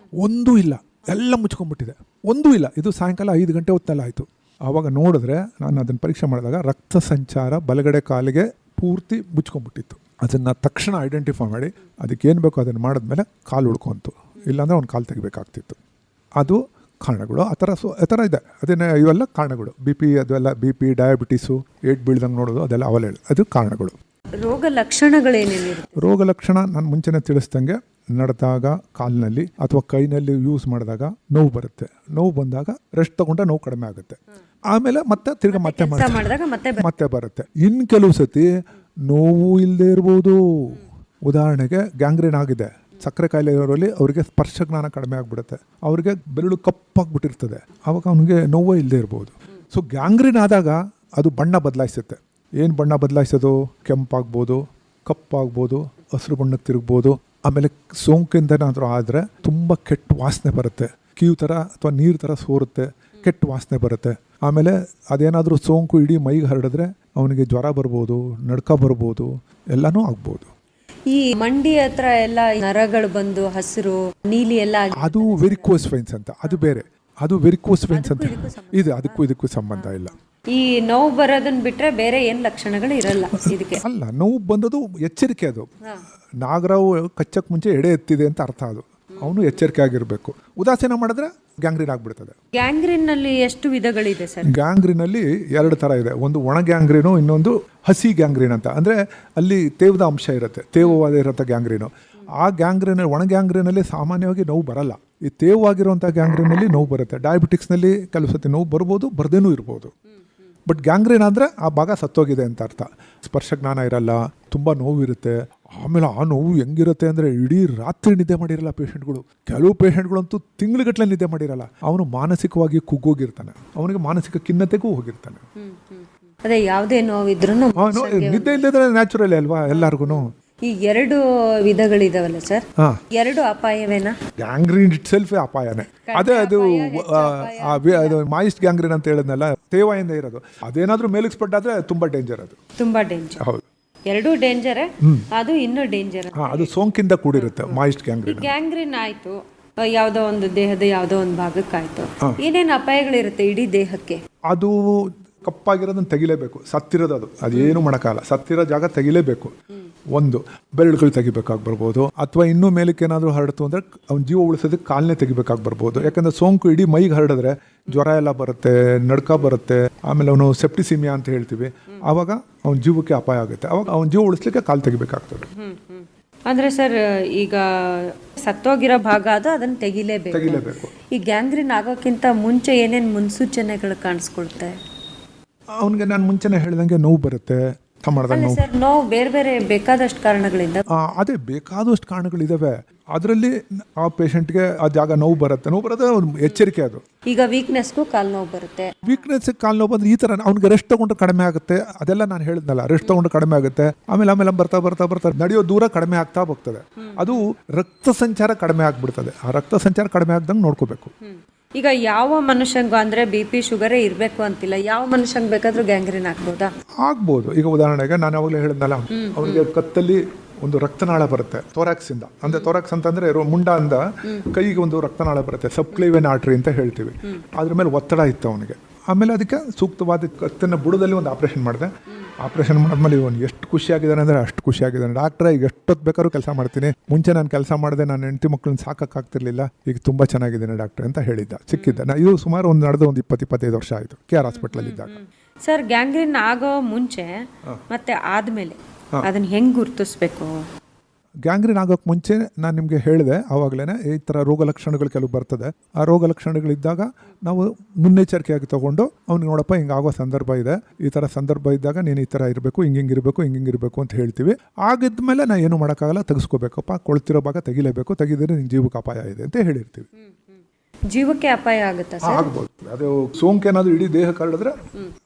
E: ಒಂದೂ ಇಲ್ಲ, ಎಲ್ಲ ಮುಚ್ಕೊಂಡ್ಬಿಟ್ಟಿದೆ, ಒಂದೂ ಇಲ್ಲ. ಇದು ಸಾಯಂಕಾಲ 5 ಗಂಟೆ ಹೊತ್ತೆಲ್ಲ ಆಯಿತು. ಆವಾಗ ನೋಡಿದ್ರೆ ನಾನು ಅದನ್ನು ಪರೀಕ್ಷೆ ಮಾಡಿದಾಗ ರಕ್ತ ಸಂಚಾರ ಬಲಗಡೆ ಕಾಲಿಗೆ ಪೂರ್ತಿ ಮುಚ್ಕೊಂಡ್ಬಿಟ್ಟಿತ್ತು. ಅದನ್ನು ತಕ್ಷಣ ಐಡೆಂಟಿಫೈ ಮಾಡಿ ಅದಕ್ಕೇನು ಬೇಕೋ ಅದನ್ನು ಮಾಡಿದ್ಮೇಲೆ ಕಾಲು ಉಳ್ಕೊಂತು, ಇಲ್ಲಾಂದರೆ ಅವ್ನು ಕಾಲು ತೆಗಿಬೇಕಾಗ್ತಿತ್ತು. ಅದು ಕಾರಣಗಳು ಆ ಥರ ಇದೆ. ಅದೇನೇ ಇವೆಲ್ಲ ಕಾರಣಗಳು. ಅದೆಲ್ಲ BP, ಡಯಾಬಿಟೀಸು, ಏಟ್ ಬೀಳ್ದಂಗೆ ನೋಡೋದು, ಅದೆಲ್ಲ ಅವೆಲ್ಲ ಅದು ಕಾರಣಗಳು.
D: ರೋಗ ಲಕ್ಷಣಗಳೇನೇನು?
E: ರೋಗ ಲಕ್ಷಣ ನಾನು ಮುಂಚೆನೇ ತಿಳಿಸ್ದಂಗೆ, ನಡೆದಾಗ ಕಾಲಿನಲ್ಲಿ ಅಥವಾ ಕೈನಲ್ಲಿ ಯೂಸ್ ಮಾಡಿದಾಗ ನೋವು ಬರುತ್ತೆ. ನೋವು ಬಂದಾಗ ರೆಸ್ಟ್ ತಗೊಂಡ್ರೆ ನೋವು ಕಡಿಮೆ ಆಗುತ್ತೆ. ಆಮೇಲೆ ಮತ್ತೆ ತಿರ್ಗಿ ಮತ್ತೆ ಬರುತ್ತೆ. ಇನ್ನು ಕೆಲವು ಸತಿ ನೋವು ಇಲ್ಲದೆ ಇರ್ಬೋದು. ಉದಾಹರಣೆಗೆ ಗ್ಯಾಂಗ್ರೀನ್ ಆಗಿದೆ, ಸಕ್ಕರೆ ಕಾಯಿಲೆ ಇರೋರಲ್ಲಿ ಅವರಿಗೆ ಸ್ಪರ್ಶ ಜ್ಞಾನ ಕಡಿಮೆ ಆಗಿಬಿಡುತ್ತೆ, ಅವ್ರಿಗೆ ಬೆರಳು ಕಪ್ಪಾಗಿಬಿಟ್ಟಿರ್ತದೆ, ಆವಾಗ ಅವನಿಗೆ ನೋವೇ ಇಲ್ಲದೆ ಇರ್ಬೋದು. ಸೊ ಗ್ಯಾಂಗ್ರೀನ್ ಆದಾಗ ಅದು ಬಣ್ಣ ಬದಲಾಯಿಸುತ್ತೆ. ಏನು ಬಣ್ಣ ಬದಲಾಯಿಸೋದು? ಕೆಂಪಾಗ್ಬೋದು, ಕಪ್ಪಾಗ್ಬೋದು, ಹಸಿರು ಬಣ್ಣಕ್ಕೆ ತಿರುಗ್ಬೋದು. ಆಮೇಲೆ ಸೋಂಕಿಂದನಾದರೂ ಆದರೆ ತುಂಬ ಕೆಟ್ಟ ವಾಸನೆ ಬರುತ್ತೆ, ಕೀವು ಥರ ಅಥವಾ ನೀರು ಥರ ಸೋರುತ್ತೆ, ಕೆಟ್ಟ ವಾಸನೆ ಬರುತ್ತೆ. ಆಮೇಲೆ ಅದೇನಾದರೂ ಸೋಂಕು ಇಡೀ ಮೈಗೆ ಹರಡಿದ್ರೆ ಅವನಿಗೆ ಜ್ವರ ಬರ್ಬೋದು, ನಡ್ಕ ಬರ್ಬೋದು, ಎಲ್ಲನೂ ಆಗ್ಬೋದು.
D: ಈ ಮಂಡಿ ಹತ್ರ ಎಲ್ಲ ನರಗಳು ಬಂದು ಹಸಿರು ನೀಲಿ ಎಲ್ಲ,
E: ಅದು ವೆರಿಕೋಸ್ ವೈನ್ಸ್ ಅಂತ, ಅದು ಬೇರೆ. ಅದು ವೆರಿಕೋಸ್ ವೈನ್ಸ್ ಅಂತ ಇದೆ, ಇದಕ್ಕೂ ಸಂಬಂಧ ಇಲ್ಲ.
D: ಈ ನೋವು ಬರೋದನ್ನ ಬಿಟ್ರೆ ಬೇರೆ ಏನು ಲಕ್ಷಣಗಳು ಇರಲ್ಲ ಇದಕ್ಕೆ?
E: ಅಲ್ಲ, ನೋವು ಬಂದದು ಎಚ್ಚರಿಕೆ. ಅದು ನಾಗರಾವು ಕಚ್ಚಕ್ಕೆ ಮುಂಚೆ ಎಡೆ ಎತ್ತಿದೆ ಅಂತ ಅರ್ಥ. ಅದು ಅವನು ಎಚ್ಚರಿಕೆ ಆಗಿರಬೇಕು. ಉದಾಸೀನ ಮಾಡಿದ್ರೆ ಗ್ಯಾಂಗ್ರೀನ್ ಆಗ್ಬಿಡ್ತದೆ.
D: ಗ್ಯಾಂಗ್ರೀನ್ ನಲ್ಲಿ ಎಷ್ಟು ವಿಧಗಳಿದೆ ಸರ್?
E: ಗ್ಯಾಂಗ್ರೀನ್ ಅಲ್ಲಿ 2 ಥರ ಇದೆ. ಒಂದು ಒಣ ಗ್ಯಾಂಗ್ರೀನು, ಇನ್ನೊಂದು ಹಸಿ ಗ್ಯಾಂಗ್ರೀನ್ ಅಂತ. ಅಂದರೆ ಅಲ್ಲಿ ತೇವದ ಅಂಶ ಇರುತ್ತೆ, ತೇವವಾದ ಇರುತ್ತೆ ಗ್ಯಾಂಗ್ರೀನು. ಆ ಗ್ಯಾಂಗ್ರೀನ್, ಒಣ ಗ್ಯಾಂಗ್ರೀನಲ್ಲಿ ಸಾಮಾನ್ಯವಾಗಿ ನೋವು ಬರಲ್ಲ. ಈ ತೇವವಾಗಿರುವಂಥ ಗ್ಯಾಂಗ್ರೀನಲ್ಲಿ ನೋವು ಬರುತ್ತೆ. ಡಯಾಬಿಟಿಕ್ಸ್ನಲ್ಲಿ ಕೆಲವು ಸತಿ ನೋವು ಬರ್ಬೋದು, ಬರ್ದೇನೂ ಇರ್ಬೋದು. ಬಟ್ ಗ್ಯಾಂಗ್ರೀನ್ ಅಂದರೆ ಆ ಭಾಗ ಸತ್ತೋಗಿದೆ ಅಂತ ಅರ್ಥ. ಸ್ಪರ್ಶ ಜ್ಞಾನ ಇರಲ್ಲ, ತುಂಬ ನೋವು ಇರುತ್ತೆ. ಆಮೇಲೆ ಆ ನೋವು ಹೆಂಗಿರುತ್ತೆ ಅಂದರೆ ಇಡೀ ರಾತ್ರಿ ನಿದ್ದೆ ಮಾಡಿರಲ್ಲ ಪೇಷಂಟ್ಗಳು. ಕೆಲವು ಪೇಷಂಟ್ಗಳಂತೂ ತಿಂಗಳುಗಟ್ಟಲೆ ನಿದ್ದೆ ಮಾಡಿರಲ್ಲ. ಅವನು ಮಾನಸಿಕವಾಗಿ ಕುಗ್ಗೋಗಿರ್ತಾನೆ, ಅವನಿಗೆ ಮಾನಸಿಕ ಖಿನ್ನತೆಗೂ ಹೋಗಿರ್ತಾನೆ.
D: ಅದೇ ಯಾವುದೇ ನೋವಿದ್ರೂ
E: ನಿದ್ದೆ ಇಲ್ಲದ್ರೆ ನ್ಯಾಚುರಲಿ ಅಲ್ವಾ ಎಲ್ಲರಿಗೂ.
D: ಈ 2 ವಿಧಗಳಿದಾವಲ್ಲ ಸರ್,
E: ಹಾಂ
D: 2 ಅಪಾಯವೇನಾ?
E: Gangrene it ಸೆಲ್ಫೇ ಅಪಾಯನೇ. ಅದೇ ಅದು ಮಾಯಿಸ್ಟ್ ಗ್ಯಾಂಗ್ರೀನ್ ಅಂತ ಹೇಳಿದ್ನಲ್ಲ, ತೇವಾಯಿಂದ ಇರೋದು. ಅದೇನಾದ್ರೂ ಮೇಲಕ್ಕೆ ಸ್ಪ್ರೆಡ್ ಆದ್ರೆ ತುಂಬಾ ಡೇಂಜರ್. ಅದು
D: ತುಂಬಾ ಡೇಂಜರ್.
E: ಹೌದು,
D: 2 ಡೇಂಜರ್. ಅದು ಇನ್ನೂ ಡೇಂಜರ್.
E: ಅದು ಸೋಂಕಿಂದ ಕೂಡಿರುತ್ತೆ ಮಾಯಿಸ್ಟ್ ಗ್ಯಾಂಗ್ರೀನ್.
D: ಗ್ಯಾಂಗ್ರೀನ್ ಆಯ್ತು, ಯಾವುದೋ ಒಂದು ದೇಹದ ಯಾವುದೋ ಒಂದು ಭಾಗಕ್ಕಾಯ್ತು, ಏನೇನು ಅಪಾಯಗಳಿರುತ್ತೆ ಇಡೀ ದೇಹಕ್ಕೆ? ಅದು
E: ಕಪ್ಪಾಗಿರೋದನ್ನ ತೆಗಿಲೇಬೇಕು. ಸತ್ತಿರೋದು ಅದೇನು ಮಾಡೋಕ್ಕಾಗಲ್ಲ. ಸತ್ತಿರೋ ಜಾಗ ತೆಗಿಲೇಬೇಕು. ಒಂದು ಬೆರಳುಗಳು ತೆಗಿಬೇಕಾಗಿ ಬರ್ಬೋದು, ಅಥವಾ ಇನ್ನೂ ಮೇಲಕ್ಕೆ ಏನಾದರೂ ಹರಡ್ತು ಅಂದರೆ ಅವ್ನ ಜೀವ ಉಳಿಸೋದಕ್ಕೆ ಕಾಲನೇ ತೆಗಿಬೇಕಾಗಿ ಬರ್ಬೋದು. ಯಾಕಂದರೆ ಸೋಂಕು ಇಡೀ ಮೈಗೆ ಹರಡಿದ್ರೆ ಜ್ವರ ಎಲ್ಲ ಬರುತ್ತೆ, ನಡ್ಕ ಬರುತ್ತೆ, ಆಮೇಲೆ ಅವನು ಸೆಪ್ಟಿಸಿಮಿಯಾ ಅಂತ ಹೇಳ್ತೀವಿ. ಆವಾಗ ಅವ್ನ ಜೀವಕ್ಕೆ ಅಪಾಯ ಆಗುತ್ತೆ. ಅವಾಗ ಅವ್ನ ಜೀವ ಉಳಿಸ್ಲಿಕ್ಕೆ ಕಾಲು ತೆಗಿಬೇಕಾಗ್ತದೆ.
D: ಅಂದ್ರೆ ಸರ್, ಈಗ ಸತ್ತೋಗಿರೋ ಭಾಗ ಅದು, ಅದನ್ನ ತೆಗಿಲೇಬೇಕು. ಈ ಗ್ಯಾಂಗ್ರೀನ್ ಆಗೋಕ್ಕಿಂತ ಮುಂಚೆ ಏನೇನು ಮುನ್ಸೂಚನೆಗಳು ಕಾಣಿಸ್ಕೊಳ್ತೆ?
E: ಅವನಿಗೆ ನಾನು ಮುಂಚೆನೇ ಹೇಳ್ದಂಗೆ ನೋವು ಬರುತ್ತೆ,
D: ಸರ್. ನೋವು ಬೇರೆ ಬೇರೆ ಬೇಕಾದಷ್ಟು ಕಾರಣಗಳಿಂದ.
E: ಅದೇ ಬೇಕಾದಷ್ಟು ಕಾರಣಗಳಿದಾವೆ. ಅದರಲ್ಲಿ ಆ ಪೇಷಂಟ್ಗೆ ಆ ಜಾಗ ನೋವು ಬರೋದು ಎಚ್ಚರಿಕೆ. ಅದು
D: ಈಗ ವೀಕ್ನೆಸ್ಗೂ ಕಾಲು ನೋವು ಬರುತ್ತೆ.
E: ವೀಕ್ನೆಸ್ ಕಾಲು ನೋವು ಬಂದ್ರೆ ಈ ಥರ ಅವ್ನಿಗೆ ರೆಸ್ಟ್ ತಗೊಂಡು ಕಡಿಮೆ ಆಗುತ್ತೆ. ಅದೆಲ್ಲ ನಾನು ಹೇಳಿದ್ನಲ್ಲ, ರೆಸ್ಟ್ ತಗೊಂಡು ಕಡಿಮೆ ಆಗುತ್ತೆ. ಆಮೇಲೆ ಬರ್ತಾ ನಡೆಯೋ ದೂರ ಕಡಿಮೆ ಆಗ್ತಾ ಹೋಗ್ತದೆ. ಅದು ರಕ್ತ ಸಂಚಾರ ಕಡಿಮೆ ಆಗ್ಬಿಡ್ತದೆ. ಆ ರಕ್ತ ಸಂಚಾರ ಕಡಿಮೆ ಆಗ್ದಂಗೆ ನೋಡ್ಕೋಬೇಕು.
D: ಈಗ ಯಾವ ಮನುಷ್ಯಂಗೂ ಅಂದ್ರೆ BP ಶುಗರೇ ಇರಬೇಕು ಅಂತಿಲ್ಲ, ಯಾವ ಮನುಷ್ಯಂಗೆ ಬೇಕಾದ್ರೂ ಗ್ಯಾಂಗ್ರೀನ್ ಆಗ್ಬೋದು. ಈಗ ಉದಾಹರಣೆಗೆ ನಾನು ಯಾವಾಗಲೇ ಹೇಳಿದ್ನಲ್ಲ, ಅವನಿಗೆ ಕತ್ತಲ್ಲಿ ಒಂದು ರಕ್ತನಾಳ ಬರುತ್ತೆ ಥೋರಾಕ್ಸ್ ಇಂದ. ಅಂದ್ರೆ ಥೋರಾಕ್ಸ್ ಅಂತಂದ್ರೆ ಮುಂಡ ಅಂದ ಕೈಗೆ ಒಂದು ರಕ್ತನಾಳ ಬರುತ್ತೆ, ಸಬ್ಕ್ಲೇವಿಯನ್ ಆರ್ಟರಿ ಅಂತ ಹೇಳ್ತೀವಿ. ಅದ್ರ ಮೇಲೆ ಒತ್ತಡ ಇತ್ತು ಅವನಿಗೆ. ಆಮೇಲೆ ಅದಕ್ಕೆ ಸೂಕ್ತವಾದ ಕತ್ತಿನ ಬುಡದಲ್ಲಿ ಒಂದು ಆಪರೇಷನ್ ಮಾಡಿದೆ. ಆಪರೇಷನ್ ಮಾಡಿದ್ಮೇಲೆ ಇವನು ಎಷ್ಟು ಖುಷಿಯಾಗಿದ್ದಾನೆ ಅಂದರೆ ಅಷ್ಟು ಖುಷಿಯಾಗಿದ್ದಾನೆ. ಡಾಕ್ಟ್ರೆ, ಈಗ ಎಷ್ಟೊತ್ತು ಬೇಕಾದ್ರೂ ಕೆಲಸ ಮಾಡ್ತೀನಿ, ಮುಂಚೆ ನಾನು ಕೆಲಸ ಮಾಡಿದೆ, ನಾನು ಹೆಂಡತಿ ಮಕ್ಕಳನ್ನ ಸಾಕಾಗ್ತಿರ್ಲಿಲ್ಲ, ಈಗ ತುಂಬ ಚೆನ್ನಾಗಿದ್ದೇನೆ ಡಾಕ್ಟ್ರೆ ಅಂತ ಹೇಳಿದ್ದ. ಸಿಕ್ಕಿದ್ದ. ಇದು ಸುಮಾರು ನಡೆದು ಒಂದು 20-25 ವರ್ಷ ಆಯಿತು KR ಹಾಸ್ಪಿಟಲ್ ಇದ್ದಾಗ. ಸರ್, ಗ್ಯಾಂಗ್ರೀನ್ ಆಗೋ ಮುಂಚೆ ಮತ್ತೆ ಆದಮೇಲೆ ಅದನ್ನ ಹೆಂಗೆ ಗುರುತಿಸ್ಬೇಕು?
E: ಗ್ಯಾಂಗ್ರೀನ್ ಆಗೋಕ್ಕೆ ಮುಂಚೆ ನಾನು ನಿಮಗೆ ಹೇಳಿದೆ ಆವಾಗಲೇ, ಈ ಥರ ರೋಗ ಲಕ್ಷಣಗಳು ಕೆಲವು ಬರ್ತದೆ. ಆ ರೋಗ ಲಕ್ಷಣಗಳಿದ್ದಾಗ ನಾವು ಮುನ್ನೆಚ್ಚರಿಕೆಯಾಗಿ ತೊಗೊಂಡು ಅವ್ನಿಗೆ, ನೋಡಪ್ಪ ಹಿಂಗೆ ಆಗೋ ಸಂದರ್ಭ ಇದೆ, ಈ ಥರ ಸಂದರ್ಭ ಇದ್ದಾಗ ನೀನು ಈ ಥರ ಇರಬೇಕು, ಹಿಂಗಿರಬೇಕು ಅಂತ ಹೇಳ್ತೀವಿ. ಆಗಿದ್ಮೇಲೆ ನಾನು ಏನು ಮಾಡೋಕ್ಕಾಗಲ್ಲ, ತೆಗೆಸ್ಕೋಬೇಕಪ್ಪ, ಕೊಳ್ತಿರೋ ಭಾಗ ತೆಗಿಲೇಬೇಕು, ತೆಗಿದ್ರೆ ನಿನ್ನ ಜೀವಕ್ಕೆ ಅಪಾಯ ಇದೆ ಅಂತ ಹೇಳಿರ್ತೀವಿ.
D: ಜೀವಕ್ಕೆ ಅಪಾಯ ಆಗುತ್ತೆ ಸರ್?
E: ಆಗ್ಬೋದು. ಅದು ಸೋಂಕೇನಾದ್ರೂ ಇಡೀ ದೇಹ ಹರಡಿದ್ರೆ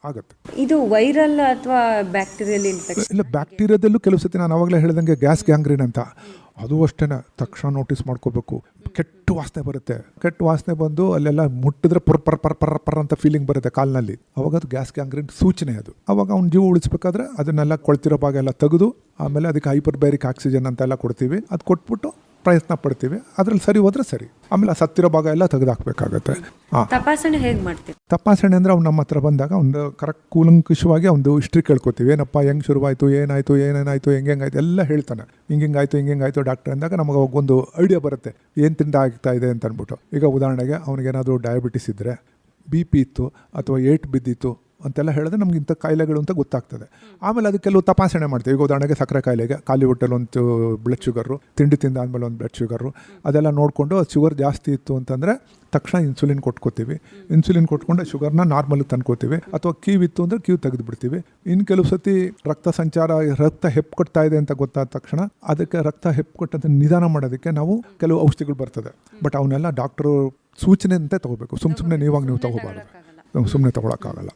E: ಆಗುತ್ತೆ.
D: ಇದು ವೈರಲ್ ಅಥವಾ ಬ್ಯಾಕ್ಟೀರಿಯಲ್ ಇನ್ಫೆಕ್ಷನ್?
E: ಇಲ್ಲ, ಬ್ಯಾಕ್ಟೀರಿಯಾದಲ್ಲೂ ಕೆಲವು ಸತಿ ನಾನು ಆವಾಗಲೇ ಹೇಳಿದಂಗೆ ಗ್ಯಾಸ್ ಗ್ಯಾಂಗ್ರೀನ್ ಅಂತ, ಅದು ಅಷ್ಟೇ ತಕ್ಷಣ ನೋಟಿಸ್ ಮಾಡ್ಕೋಬೇಕು. ಕೆಟ್ಟ ವಾಸನೆ ಬಂದು ಅಲ್ಲೆಲ್ಲ ಮುಟ್ಟಿದ್ರೆ ಪರ್ ಅಂತ ಫೀಲಿಂಗ್ ಬರುತ್ತೆ ಕಾಲಿನಲ್ಲಿ. ಅವಾಗ ಅದು ಗ್ಯಾಸ್ ಗ್ಯಾಂಗ್ರೀನ್ ಸೂಚನೆ. ಅದು ಅವಾಗ ಅವ್ನ ಜೀವ ಉಳಿಸ್ಬೇಕಾದ್ರೆ ಅದನ್ನೆಲ್ಲ ಕೊಳ್ತಿರೋ ಭಾಗ ಎಲ್ಲ ತೆಗೆದು, ಆಮೇಲೆ ಅದಕ್ಕೆ ಹೈಪರ್ಬ್ಯಾರಿಕ್ ಆಕ್ಸಿಜನ್ ಅಂತೆಲ್ಲ ಕೊಡ್ತೀವಿ. ಅದು ಕೊಟ್ಬಿಟ್ಟು ಪ್ರಯತ್ನ ಪಡ್ತೀವಿ. ಅದ್ರಲ್ಲಿ ಸರಿ ಹೋದ್ರೆ ಸರಿ, ಆಮೇಲೆ ಆ ಸತ್ತಿರೋ ಭಾಗ ಎಲ್ಲ ತೆಗೆದಾಕ್ಬೇಕಾಗತ್ತೆ.
D: ತಪಾಸಣೆ ಹೇಗೆ ಮಾಡ್ತೀವಿ?
E: ತಪಾಸಣೆ ಅಂದ್ರೆ ಅವ್ನು ನಮ್ಮ ಹತ್ರ ಬಂದಾಗ ಒಂದು ಕರೆಕ್ಟ್ ಕೂಲಂಕುಷವಾಗಿ ಒಂದು ಹಿಸ್ಟ್ರಿ ಕೇಳ್ಕೊತೀವಿ. ಏನಪ್ಪ, ಹೆಂಗೆ ಶುರುವಾಯಿತು, ಏನೇನಾಯಿತು, ಹೆಂಗಾಯ್ತು ಎಲ್ಲ ಹೇಳ್ತಾನೆ. ಹಿಂಗಾಯ್ತು ಡಾಕ್ಟರ್ ಅಂದಾಗ ನಮಗೆ ಒಂದು ಐಡಿಯಾ ಬರುತ್ತೆ ಏನು ತಿಂದ ಆಗ್ತಾ ಇದೆ ಅಂತ ಅಂದ್ಬಿಟ್ಟು. ಈಗ ಉದಾಹರಣೆಗೆ ಅವ್ನಿಗೇನಾದರೂ ಡಯಾಬಿಟಿಸ್ ಇದ್ದರೆ, BP ಇತ್ತು ಅಥವಾ ಏಟ್ ಬಿದ್ದಿತ್ತು ಅಂತೆಲ್ಲ ಹೇಳಿದ್ರೆ ನಮ್ಗೆ ಇಂಥ ಕಾಯಿಲೆಗಳು ಅಂತ ಗೊತ್ತಾಗ್ತದೆ. ಆಮೇಲೆ ಅದಕ್ಕೆ ಕೆಲವು ತಪಾಸಣೆ ಮಾಡ್ತೀವಿ. ಈಗ ಉದಾಹರಣೆಗೆ ಸಕ್ಕರೆ ಕಾಯಿಲೆಗೆ ಖಾಲಿ ಹೊಟ್ಟೆಲಿ ಒಂದು ಬ್ಲಡ್ ಶುಗರು, ತಿಂಡಿ ತಿಂದ ಆದಮೇಲೆ ಒಂದು ಬ್ಲಡ್ ಶುಗರು, ಅದೆಲ್ಲ ನೋಡಿಕೊಂಡು ಶುಗರ್ ಜಾಸ್ತಿ ಇತ್ತು ಅಂತಂದರೆ ತಕ್ಷಣ ಇನ್ಸುಲಿನ್ ಕೊಟ್ಕೋತೀವಿ. ಇನ್ಸುಲಿನ್ ಕೊಟ್ಕೊಂಡು ಶುಗರ್ನ ನಾರ್ಮಲ್ಗೆ ತಂದ್ಕೋತೀವಿ. ಅಥವಾ ಕ್ಯೂ ಇತ್ತು ಅಂದರೆ ಕ್ಯೂ ತೆಗೆದು ಬಿಡ್ತೀವಿ. ಇನ್ನು ಕೆಲವು ಸತಿ ರಕ್ತ ಸಂಚಾರ, ರಕ್ತ ಹೆಪ್ಪುಕೊಡ್ತಾ ಇದೆ ಅಂತ ಗೊತ್ತಾದ ತಕ್ಷಣ ಅದಕ್ಕೆ ರಕ್ತ ಹೆಪ್ಪುಕೊಟ್ಟಂತ ನಿಧಾನ ಮಾಡೋದಕ್ಕೆ ನಾವು ಕೆಲವು ಔಷಧಿಗಳು ಬರ್ತದೆ. ಬಟ್ ಅವನ್ನೆಲ್ಲ ಡಾಕ್ಟರು ಸೂಚನೆ ಅಂತ ತಗೋಬೇಕು. ಸುಮ್ಮನೆ ನೀವು ತಗೋಬಾರ್ದು, ಸುಮ್ಮನೆ ತಗೊಳಕ್ಕಾಗಲ್ಲ.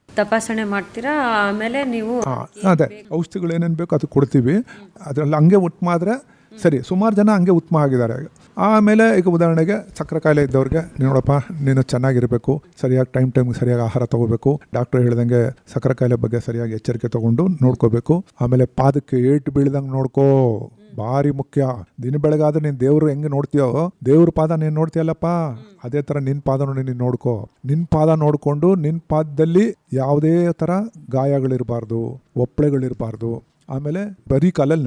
D: ತಪಾಸಣೆ ಮಾಡ್ತೀರಾ, ಆಮೇಲೆ ನೀವು
E: ಅದೇ ಔಷಧಿಗಳು ಏನೇನು ಬೇಕು ಅದು ಕೊಡ್ತೀವಿ. ಅದರಲ್ಲಿ ಹಂಗೆ ಉತ್ತಮ ಆದರೆ ಸರಿ. ಸುಮಾರು ಜನ ಹಂಗೆ ಉತ್ತಮ ಆಗಿದ್ದಾರೆ. ಆಮೇಲೆ ಈಗ ಉದಾಹರಣೆಗೆ ಸಕ್ಕರೆ ಕಾಯಿಲೆ ಇದ್ದವ್ರಿಗೆ, ನೋಡಪ್ಪ ನೀನು ಚೆನ್ನಾಗಿರಬೇಕು, ಸರಿಯಾಗಿ ಟೈಮ್ಗೆ ಸರಿಯಾಗಿ ಆಹಾರ ತೊಗೋಬೇಕು, ಡಾಕ್ಟರ್ ಹೇಳ್ದಂಗೆ ಸಕ್ಕರೆ ಕಾಯಿಲೆ ಬಗ್ಗೆ ಸರಿಯಾಗಿ ಎಚ್ಚರಿಕೆ ತೊಗೊಂಡು ನೋಡ್ಕೋಬೇಕು. ಆಮೇಲೆ ಪಾದಕ್ಕೆ ಏಟು ಬೀಳ್ದಂಗೆ ನೋಡ್ಕೋ, ಭಾರಿ ಮುಖ್ಯ. ದಿನ ಬೆಳಗಾದ್ರೆ ನೀನು ದೇವ್ರು ಹೆಂಗೆ ನೋಡ್ತೀಯೋ, ದೇವ್ರ ಪಾದ ನೀನು ನೋಡ್ತೀಯಲ್ಲಪ್ಪ, ಅದೇ ಥರ ನಿನ್ನ ಪಾದನೂ ನೀನು ನೋಡ್ಕೋ. ನಿನ್ನ ಪಾದ ನೋಡಿಕೊಂಡು ನಿನ್ನ ಪಾದದಲ್ಲಿ ಯಾವುದೇ ಥರ ಗಾಯಗಳಿರಬಾರ್ದು, ಒಪ್ಪಳೆಗಳಿರಬಾರ್ದು. ಆಮೇಲೆ ಬರೀ ಕಾಲಲ್ಲಿ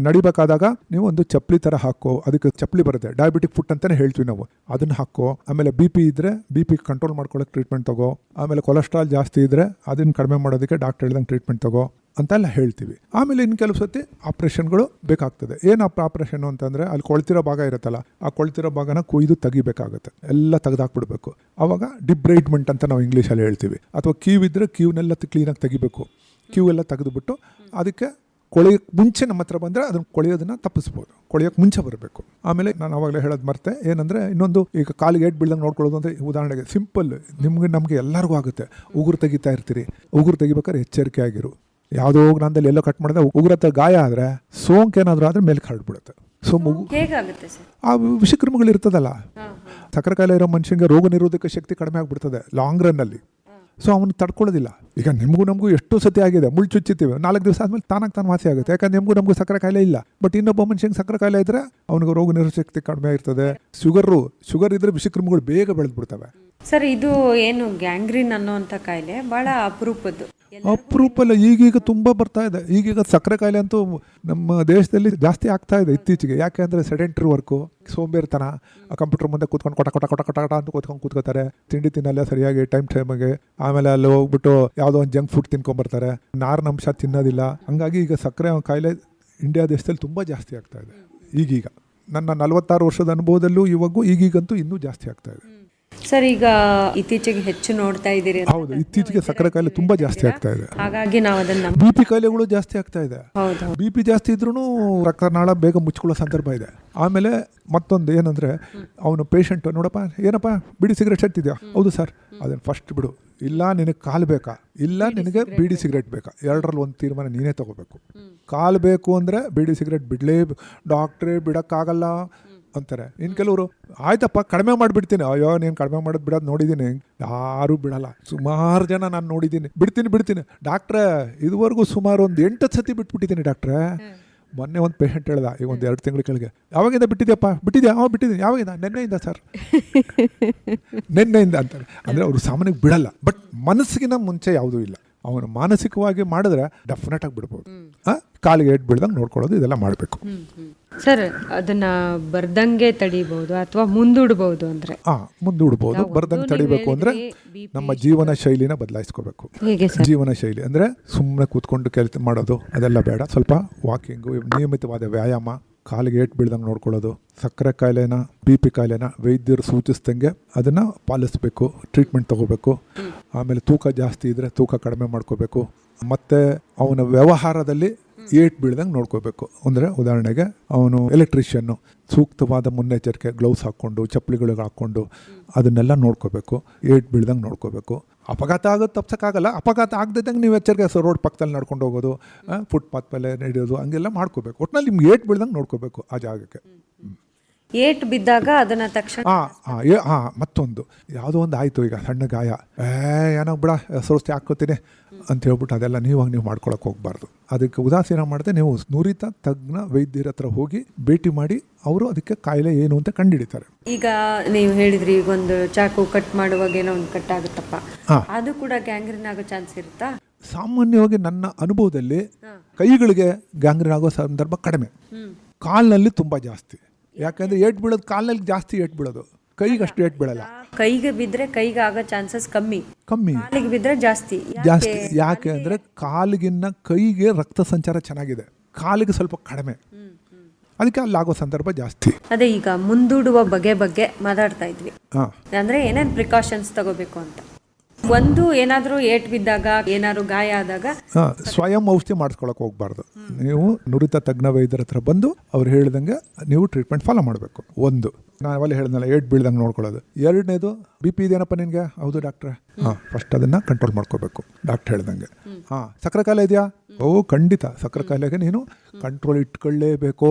E: ನಡಿಬೇಕಾದಾಗ ನೀವು ಒಂದು ಚಪ್ಪಲಿ ಥರ ಹಾಕೋ. ಅದಕ್ಕೆ ಚಪ್ಪಲಿ ಬರುತ್ತೆ, ಡಯಾಬಿಟಿಕ್ ಫುಟ್ ಅಂತಲೇ ಹೇಳ್ತೀವಿ ನಾವು, ಅದನ್ನು ಹಾಕೋ. ಆಮೇಲೆ BP ಇದ್ದರೆ BP ಕಂಟ್ರೋಲ್ ಮಾಡ್ಕೊಳ್ಳೋಕೆ ಟ್ರೀಟ್ಮೆಂಟ್ ತಗೋ. ಆಮೇಲೆ ಕೊಲೆಸ್ಟ್ರಾಲ್ ಜಾಸ್ತಿ ಇದ್ದರೆ ಅದನ್ನು ಕಡಿಮೆ ಮಾಡೋದಕ್ಕೆ ಡಾಕ್ಟರ್ ಹೇಳ್ದಂಗೆ ಟ್ರೀಟ್ಮೆಂಟ್ ತಗೋ ಅಂತೆಲ್ಲ ಹೇಳ್ತೀವಿ. ಆಮೇಲೆ ಇನ್ನು ಕೆಲವು ಸತಿ ಆಪ್ರೇಷನ್ಗಳು ಬೇಕಾಗ್ತದೆ. ಏನು ಆಪ್ರೇಷನ್ ಅಂತಂದರೆ, ಅಲ್ಲಿ ಕೊಳ್ತಿರೋ ಭಾಗ ಇರುತ್ತಲ್ಲ, ಆ ಕೊಳ್ತಿರೋ ಭಾಗನ ಕೊಯ್ದು ತೆಗಿಬೇಕಾಗುತ್ತೆ, ಎಲ್ಲ ತೆಗೆದಾಕ್ಬಿಡ್ಬೇಕು. ಆವಾಗ ಡಿಬ್ರೈಡ್ಮೆಂಟ್ ಅಂತ ನಾವು ಇಂಗ್ಲೀಷಲ್ಲಿ ಹೇಳ್ತೀವಿ. ಅಥವಾ ಕ್ಯೂ ಇದ್ದರೆ ಕ್ಯೂನೆಲ್ಲ ಕ್ಲೀನಾಗಿ ತೆಗಿಬೇಕು. ಕ್ಯೂ ಎಲ್ಲ ತೆಗೆದುಬಿಟ್ಟು ಅದಕ್ಕೆ ಕೊಳೆಯೋಕ್ಕೆ ಮುಂಚೆ ನಮ್ಮ ಹತ್ರ ಬಂದರೆ ಅದನ್ನು ಕೊಳೆಯೋದನ್ನು ತಪ್ಪಿಸ್ಬೋದು. ಕೊಳೆಯೋಕ್ಕೆ ಮುಂಚೆ ಬರಬೇಕು. ಆಮೇಲೆ ನಾನು ಆವಾಗಲೇ ಹೇಳೋದು ಮರ್ತೆ, ಏನಂದರೆ ಇನ್ನೊಂದು, ಈಗ ಕಾಲಿಗೆ ಏಟ್ ಬೀಳ್ದಂಗೆ ನೋಡ್ಕೊಳ್ಳೋದು ಅಂದರೆ, ಉದಾಹರಣೆಗೆ ಸಿಂಪಲ್ ನಮಗೆ ಎಲ್ಲರಿಗೂ ಆಗುತ್ತೆ. ಉಗುರು ತೆಗಿತಾ ಇರ್ತೀರಿ, ಉಗುರು ತೆಗಿಬೇಕಾದ್ರೆ ಎಚ್ಚರಿಕೆ ಆಗಿರು. ಯಾವುದೋ ಗ್ರಾಮದಲ್ಲಿ ಎಲ್ಲೋ ಕಟ್ ಮಾಡಿದ್ರೆ ಉಗ್ರತ ಗಾಯ ಆದರೆ ಸೋಂಕೇನಾದರೂ ಆದರೆ ಮೇಲೆ ಹರಡ್ಬಿಡುತ್ತೆ. ಸೊ
D: ಹೇಗಾಗುತ್ತೆ ಸರ್?
E: ಆ ವಿಷಕ್ರಿಮಿಗಳು ಇರ್ತದಲ್ಲ, ಸಕ್ಕರೆ ಕಾಯಿಲೆ ಇರೋ ಮನುಷ್ಯನಿಗೆ ರೋಗ ನಿರೋಧಕ ಶಕ್ತಿ ಕಡಿಮೆ ಆಗ್ಬಿಡ್ತದೆ ಲಾಂಗ್ ರನ್ನಲ್ಲಿ. ಸೊ ಅವನು ತಡ್ಕೊಳ್ಳೋದಿಲ್ಲ. ಈಗ ನಿಮಗೂ ನಮಗೂ ಎಷ್ಟು ಸತಿ ಆಗಿದೆ, ಮುಳ್ಳು ಚುಚ್ಚುತ್ತೀವಿ, 4 ದಿವಸ ಆದ್ಮೇಲೆ ತಾನಾಗಿ ವಾಸಿ ಆಗುತ್ತೆ. ಯಾಕಂದ್ರೆ ನಿಮಗೂ ನಮಗೂ ಸಕ್ಕರೆ ಕಾಯಿಲೆ ಇಲ್ಲ. ಬಟ್ ಇನ್ನೊಬ್ಬ ಮನುಷ್ಯನಿಗೆ ಸಕ್ಕರೆ ಕಾಯಿಲೆ ಇದ್ರೆ ಅವನಿಗೆ ರೋಗ ನಿರೋಧಕ ಶಕ್ತಿ ಕಡಿಮೆ ಇರ್ತದೆ. ಶುಗರ್ ಇದ್ರೆ ವಿಷಕ್ರಿಮಿಗಳು ಬೇಗ ಬೆಳೆದ್ಬಿಡ್ತವೆ.
D: ಸರ್, ಇದು ಏನು ಗ್ಯಾಂಗ್ರೀನ್ ಅನ್ನೋಂಥ ಕಾಯಿಲೆ ಬಹಳ ಅಪರೂಪದ್ದು.
E: ಅಪರೂಪಲ್ಲ, ಈಗೀಗ ತುಂಬ ಬರ್ತಾ ಇದೆ. ಈಗೀಗ ಸಕ್ಕರೆ ಕಾಯಿಲೆ ಅಂತೂ ನಮ್ಮ ದೇಶದಲ್ಲಿ ಜಾಸ್ತಿ ಆಗ್ತಾ ಇದೆ ಇತ್ತೀಚೆಗೆ. ಯಾಕೆ ಅಂದರೆ ಸೆಡೆಂಟ್ರಿ ವರ್ಕು, ಸೋಂಬೇರಿತನ, ಕಂಪ್ಯೂಟರ್ ಮುಂದೆ ಕೂತ್ಕೊಂಡು ಕೊಟ ಕೊಟ ಕೊಟ ಕೊಟ ಅಂತ ಕೂತ್ಕೋತಾರೆ. ತಿಂಡಿ ತಿನ್ನಲ್ಲ ಸರಿಯಾಗಿ ಟೈಮ್ಗೆ. ಆಮೇಲೆ ಅಲ್ಲಿ ಹೋಗ್ಬಿಟ್ಟು ಯಾವುದೋ ಒಂದು ಜಂಕ್ ಫುಡ್ ತಿನ್ಕೊಂಬರ್ತಾರೆ, ನಾರಿನಂಶ ತಿನ್ನೋದಿಲ್ಲ. ಹಂಗಾಗಿ ಈಗ ಸಕ್ಕರೆ ಕಾಯಿಲೆ ಇಂಡಿಯಾ ದೇಶದಲ್ಲಿ ತುಂಬ ಜಾಸ್ತಿ ಆಗ್ತಾ ಇದೆ ಈಗೀಗ. ನನ್ನ 46 ವರ್ಷದ ಅನುಭವದಲ್ಲೂ ಇವಾಗೂ ಈಗೀಗಂತೂ ಇನ್ನೂ ಜಾಸ್ತಿ ಆಗ್ತಾ ಇದೆ.
D: ಸರ್, ಈಗ ಇತ್ತೀಚೆಗೆ ಹೆಚ್ಚು ನೋಡ್ತಾ ಇದ್ದೀರಿ.
E: ಹೌದು, ಇತ್ತೀಚೆಗೆ ಸಕ್ಕರೆ ಕಾಯಿಲೆ ತುಂಬಾ ಜಾಸ್ತಿ ಆಗ್ತಾ ಇದೆ.
D: ಹಾಗಾಗಿ ನಾವು ಅದನ್ನ
E: BP ಕಾಯಿಲೆಗಳು ಜಾಸ್ತಿ ಆಗ್ತಾ ಇದೆ. BP ಜಾಸ್ತಿ ಇದ್ರೂ ರಕ್ತನಾಳ ಬೇಗ ಮುಚ್ಕೊಳ್ಳೋ ಸಂದರ್ಭ ಇದೆ. ಆಮೇಲೆ ಮತ್ತೊಂದು ಏನಂದ್ರೆ, ಅವನು ಪೇಷಂಟ್ ನೋಡಪ್ಪ ಏನಪ್ಪ ಬಿಡಿ ಸಿಗರೇಟ್ ಸೇರ್ತಿದ್ಯಾ? ಹೌದು ಸರ್. ಅದನ್ನ ಫಸ್ಟ್ ಬಿಡು. ಇಲ್ಲ ನಿನಗೆ ಕಾಲು ಬೇಕಾ, ಇಲ್ಲ ನಿನಗೆ ಬೀಡಿ ಸಿಗರೇಟ್ ಬೇಕಾ, ಎರಡರಲ್ಲಿ ಒಂದು ತೀರ್ಮಾನ ನೀನೇ ತಗೋಬೇಕು. ಕಾಲು ಬೇಕು ಅಂದ್ರೆ ಬೀಡಿ ಸಿಗರೇಟ್ ಬಿಡ್ಲೇ, ಡಾಕ್ಟ್ರೇ ಬಿಡಕ್ಕಾಗಲ್ಲ ಅಂತಾರೆ. ಇನ್ನು ಕೆಲವರು ಆಯ್ತಪ್ಪ ಕಡಿಮೆ ಮಾಡಿಬಿಡ್ತೀನಿ. ಅಯ್ಯೋ ನೀನು ಕಡಿಮೆ ಮಾಡೋದು ಬಿಡೋದು ನೋಡಿದ್ದೀನಿ, ಯಾರೂ ಬಿಡಲ್ಲ. ಸುಮಾರು ಜನ ನಾನು ನೋಡಿದ್ದೀನಿ, ಬಿಡ್ತೀನಿ ಡಾಕ್ಟ್ರೇ. ಇದುವರೆಗೂ ಸುಮಾರು ಒಂದು 8 ಸತಿ ಬಿಟ್ಬಿಟ್ಟಿದ್ದೀನಿ ಡಾಕ್ಟ್ರೇ. ಮೊನ್ನೆ ಒಂದು ಪೇಷಂಟ್ ಹೇಳ್ದ, ಈಗ ಒಂದು 2 ತಿಂಗಳ ಕೆಳಗೆ, ಯಾವಾಗಿಂದ ಬಿಟ್ಟಿದ್ಯಪ್ಪ? ಬಿಟ್ಟಿದ್ಯಾ? ಬಿಟ್ಟಿದ್ದೀನಿ. ಯಾವಾಗಿಂದ? ನೆನ್ನೆಯಿಂದ ಸರ್. ನೆನ್ನೆಯಿಂದ ಅಂತಾರೆ. ಅಂದರೆ ಅವರು ಸಾಮಾನ್ಯಕ್ಕೆ ಬಿಡಲ್ಲ. ಬಟ್ ಮನಸ್ಸಿಗಿನ ಮುಂಚೆ ಯಾವುದೂ ಇಲ್ಲ. ಅವನು ಮಾನಸಿಕವಾಗಿ ಮಾಡಿದ್ರೆ ಡೆಫಿನೆಟ್ ಆಗಿ ಬಿಡ್ಬೋದು. ಕಾಲಿಗೆ ಏಟ್ ಬೀಳ್ದಂಗೆ ನೋಡ್ಕೊಳ್ಳೋದು, ಇದೆಲ್ಲ ಮಾಡಬೇಕು.
D: ಸರ್, ಅದನ್ನ ಬರ್ದಂಗೆ ತಡಿಬಹುದು ಅಥವಾ ಮುಂದೂಡಬಹುದು ಅಂದ್ರೆ?
E: ಮುಂದೂಡಬಹುದು. ಬರ್ದಂಗೆ ತಡಿಬೇಕು ಅಂದ್ರೆ ನಮ್ಮ ಜೀವನ ಶೈಲಿನ ಬದಲಾಯಿಸ್ಕೋಬೇಕು. ಜೀವನ ಶೈಲಿ ಅಂದ್ರೆ ಸುಮ್ಮನೆ ಕೂತ್ಕೊಂಡು ಕೆಲಸ ಮಾಡೋದು ಅದೆಲ್ಲ ಬೇಡ. ಸ್ವಲ್ಪ ವಾಕಿಂಗು, ನಿಯಮಿತವಾದ ವ್ಯಾಯಾಮ, ಕಾಲಿಗೆ ಏಟ್ ಬೀಳ್ದಂಗೆ ನೋಡ್ಕೊಳ್ಳೋದು. ಸಕ್ಕರೆ ಕಾಯಿಲೆನ, BP ಕಾಯಿಲೆನ ವೈದ್ಯರು ಸೂಚಿಸ್ದಂಗೆ ಅದನ್ನ ಪಾಲಿಸ್ಬೇಕು. ಟ್ರೀಟ್ಮೆಂಟ್ ತಗೋಬೇಕು. ಆಮೇಲೆ ತೂಕ ಜಾಸ್ತಿ ಇದ್ರೆ ತೂಕ ಕಡಿಮೆ ಮಾಡ್ಕೋಬೇಕು. ಮತ್ತೆ ಅವನ ವ್ಯವಹಾರದಲ್ಲಿ ಏಟ್ ಬೀಳ್ದಂಗೆ ನೋಡ್ಕೋಬೇಕು. ಅಂದರೆ ಉದಾಹರಣೆಗೆ ಅವನು ಎಲೆಕ್ಟ್ರಿಷಿಯನ್ನು, ಸೂಕ್ತವಾದ ಮುನ್ನೆಚ್ಚರಿಕೆ, ಗ್ಲೌಸ್ ಹಾಕ್ಕೊಂಡು, ಚಪ್ಪಲಿಗಳಿಗೆ ಹಾಕ್ಕೊಂಡು ಅದನ್ನೆಲ್ಲ ನೋಡ್ಕೋಬೇಕು. ಏಟ್ ಬೀಳ್ದಂಗೆ ನೋಡ್ಕೋಬೇಕು. ಅಪಘಾತ ಆಗೋದು ತಪ್ಸೋಕ್ಕಾಗಲ್ಲ. ಅಪಘಾತ ಆಗದಿದ್ದಂಗೆ ನೀವು ಎಚ್ಚರಿಕೆ, ರೋಡ್ ಪಕ್ಕದಲ್ಲಿ ನಡ್ಕೊಂಡು ಹೋಗೋದು, ಫುಟ್ಪಾತ್ ಮೇಲೆ ನಡೆಯೋದು, ಹಂಗೆಲ್ಲ ಮಾಡ್ಕೋಬೇಕು. ಒಟ್ಟಿನಲ್ಲಿ ನಿಮ್ಗೆ ಏಟ್ ಬೀಳ್ದಂಗೆ ನೋಡ್ಕೋಬೇಕು ಆ ಜಾಗಕ್ಕೆ.
D: ಏಟ್ ಬಿದ್ದಾಗ ಅದನ್ನ ತಕ್ಷಣ
E: ಮತ್ತೊಂದು ಯಾವುದೋ ಒಂದು ಆಯಿತು, ಈಗ ಸಣ್ಣ ಗಾಯ, ಏನೋ ಬಿಡ ಸೌಷ್ಠಿ ಹಾಕ್ಕೋತೀನಿ ಅಂತ ಹೇಳ್ಬಿಟ್ಟು ಅದೆಲ್ಲ ನೀವು ಮಾಡ್ಕೊಳಕ್ಕೆ ಹೋಗ್ಬಾರ್ದು. ಅದಕ್ಕೆ ಉದಾಸೀನ ಮಾಡದೆ ನೀವು ನುರಿತ ತಜ್ಞ ವೈದ್ಯರ ಹತ್ರ ಹೋಗಿ ಭೇಟಿ ಮಾಡಿ, ಅವರು ಅದಕ್ಕೆ ಕಾಯಿಲೆ ಏನು ಅಂತ ಕಂಡುಹಿಡಿತಾರೆ.
D: ಈಗ ನೀವು ಹೇಳಿದ್ರಿ, ಈಗ ಒಂದು ಚಾಕು ಕಟ್ ಮಾಡುವಾಗ ಏನೋ ಒಂದು ಕಟ್ ಆಗುತ್ತಪ್ಪ, ಅದು ಕೂಡ ಗ್ಯಾಂಗ್ರೀನ್ ಆಗೋ ಚಾನ್ಸ್ ಇರುತ್ತಾ?
E: ಸಾಮಾನ್ಯವಾಗಿ ನನ್ನ ಅನುಭವದಲ್ಲಿ ಕೈಗಳಿಗೆ ಗ್ಯಾಂಗ್ರೀನ್ ಆಗೋ ಸಂದರ್ಭ ಕಡಿಮೆ, ಕಾಲಿನಲ್ಲಿ ತುಂಬ ಜಾಸ್ತಿ. ಯಾಕಂದ್ರೆ ಏಟ್ ಬೀಳೋದು ಕಾಲಿನಲ್ಲಿ ಜಾಸ್ತಿ, ಏಟ್ ಬೀಳೋದು ಕೈಗೆ ಅಷ್ಟು ಏಟ್ ಬೀಳಲ್ಲ.
D: ಕೈಗೆ ಬಿದ್ದರೆ ಕೈಗೆ ಆಗೋ ಚಾನ್ಸಸ್ ಕಮ್ಮಿ, ಕಾಲಿಗೆ ಬಿದ್ದರೆ ಜಾಸ್ತಿ.
E: ಯಾಕೆ ಅಂದರೆ ಕಾಲಿಗಿನ್ನ ಕೈಗೆ ರಕ್ತ ಸಂಚಾರ ಚೆನ್ನಾಗಿದೆ, ಕಾಲಿಗೆ ಸ್ವಲ್ಪ ಕಡಿಮೆ, ಅದಕ್ಕೆ ಅಲ್ಲಿ ಆಗೋ ಸಂದರ್ಭ ಜಾಸ್ತಿ.
D: ಅದೇ ಈಗ ಮುಂದೂಡುವ ಬಗ್ಗೆ ಮಾತಾಡ್ತಾ ಇದ್ವಿ. ಅಂದ್ರೆ ಏನೇನು ಪ್ರಿಕಾಷನ್ಸ್ ತಗೋಬೇಕು ಅಂತ. ಒಂದು, ಏನಾದರೂ ಏಟ್ ಬಿದ್ದಾಗ, ಏನಾದ್ರು ಗಾಯ ಆದಾಗ
E: ಸ್ವಯಂ ಔಷಧಿ ಮಾಡಿಸ್ಕೊಳಕ್ಕೆ ಹೋಗ್ಬಾರ್ದು. ನೀವು ನುರಿತ ತಜ್ಞ ವೈದ್ಯರ ಹತ್ರ ಬಂದು ಅವ್ರು ಹೇಳ್ದಂಗೆ ನೀವು ಟ್ರೀಟ್ಮೆಂಟ್ ಫಾಲೋ ಮಾಡಬೇಕು. ಒಂದು, ನಾನು ಅವೆಲ್ಲ ಹೇಳ್ದಲ್ಲ, ಏಟ್ ಬೀಳ್ದಂಗೆ ನೋಡ್ಕೊಳ್ಳೋದು. ಎರಡನೇದು, BP ಇದೇನಪ್ಪ ನಿನಗೆ? ಹೌದು ಡಾಕ್ಟ್ರೆ. ಫಸ್ಟ್ ಅದನ್ನು ಕಂಟ್ರೋಲ್ ಮಾಡ್ಕೋಬೇಕು ಡಾಕ್ಟ್ರ್ ಹೇಳ್ದಂಗೆ. ಸಕ್ಕರೆ ಕಾಯಿಲೆ ಇದೆಯಾ? ಖಂಡಿತ ಸಕ್ಕರೆ ಕಾಯಿಲೆಗೆ ನೀನು ಕಂಟ್ರೋಲ್ ಇಟ್ಕೊಳ್ಳೇಬೇಕು.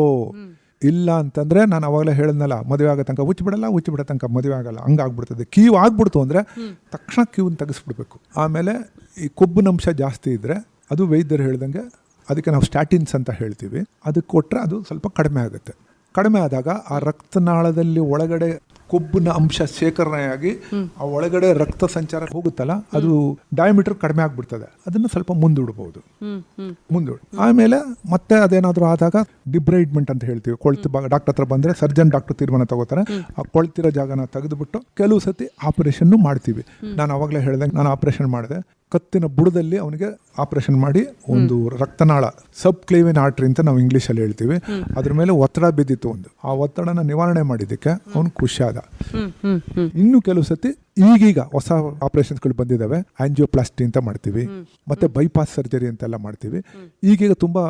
E: ಇಲ್ಲ ಅಂತಂದರೆ ನಾನು ಅವಾಗಲೇ ಹೇಳಿದ್ನಲ್ಲ, ಮದುವೆ ಆಗೋ ತನಕ ಬಿಡೋ ತನಕ ಮದುವೆ ಆಗಲ್ಲ, ಹಂಗಾಗ್ಬಿಡ್ತದೆ. ಕೀವು ಆಗ್ಬಿಡ್ತು ಅಂದರೆ ತಕ್ಷಣ ಕೀವನ್ನ ತೆಗೆಸ್ಬಿಡ್ಬೇಕು. ಆಮೇಲೆ ಈ ಕೊಬ್ಬಿನಂಶ ಜಾಸ್ತಿ ಇದ್ದರೆ ಅದು ವೈದ್ಯರು ಹೇಳ್ದಂಗೆ ಅದಕ್ಕೆ ನಾವು ಸ್ಟ್ಯಾಟಿನ್ಸ್ ಅಂತ ಹೇಳ್ತೀವಿ, ಅದಕ್ಕೆ ಕೊಟ್ಟರೆ ಅದು ಸ್ವಲ್ಪ ಕಡಿಮೆ ಆಗುತ್ತೆ. ಕಡಿಮೆ ಆದಾಗ ಆ ರಕ್ತನಾಳದಲ್ಲಿ ಒಳಗಡೆ ಕೊಬ್ಬಿನ ಅಂಶ ಶೇಖರಣೆಯಾಗಿ ಆ ಒಳಗಡೆ ರಕ್ತ ಸಂಚಾರ ಹೋಗುತ್ತಲ್ಲ, ಅದು ಡಯಾಮೀಟರ್ ಕಡಿಮೆ ಆಗ್ಬಿಡ್ತದೆ. ಅದನ್ನು ಸ್ವಲ್ಪ ಮುಂದೂಡಬಹುದು. ಆಮೇಲೆ ಮತ್ತೆ ಅದೇನಾದರೂ ಆದಾಗ ಡಿಬ್ರೈಡ್ಮೆಂಟ್ ಅಂತ ಹೇಳ್ತೀವಿ. ಕೊಳ್ತು ಭಾಗ ಡಾಕ್ಟರ್ ಹತ್ರ ಬಂದರೆ ಸರ್ಜನ್ ಡಾಕ್ಟರ್ ತೀರ್ಮಾನ ತಗೋತಾರೆ. ಆ ಕೊಳ್ತಿರೋ ಜಾಗನ ತೆಗೆದುಬಿಟ್ಟು ಕೆಲವು ಸತಿ ಆಪರೇಷನ್ನು ಮಾಡ್ತೀವಿ. ನಾನು ಅವಾಗಲೇ ಹೇಳ್ದಂಗೆ ನಾನು ಆಪರೇಷನ್ ಮಾಡಿದೆ. ಕತ್ತಿನ ಬುಡದಲ್ಲಿ ಅವನಿಗೆ ಆಪರೇಷನ್ ಮಾಡಿ ಒಂದು ರಕ್ತನಾಳ, ಸಬ್ ಕ್ಲೇವಿನ್ ಆರ್ಟ್ರಿ ಅಂತ ನಾವು ಇಂಗ್ಲೀಷಲ್ಲಿ ಹೇಳ್ತೀವಿ, ಅದ್ರ ಮೇಲೆ ಒತ್ತಡ ಬಿದ್ದಿತ್ತು. ಆ ಒತ್ತಡನ ನಿವಾರಣೆ ಮಾಡಿದ್ದಕ್ಕೆ ಅವನು ಖುಷಿ ಆದ. ಇನ್ನು ಕೆಲವು ಸತಿ ಈಗೀಗ ಹೊಸ ಆಪರೇಷನ್ಸ್ಗಳು ಬಂದಿದ್ದಾವೆ. ಆಂಜಿಯೋಪ್ಲಾಸ್ಟಿ ಅಂತ ಮಾಡ್ತೀವಿ, ಮತ್ತೆ ಬೈಪಾಸ್ ಸರ್ಜರಿ ಅಂತೆಲ್ಲ ಮಾಡ್ತೀವಿ. ಈಗೀಗ ತುಂಬಾ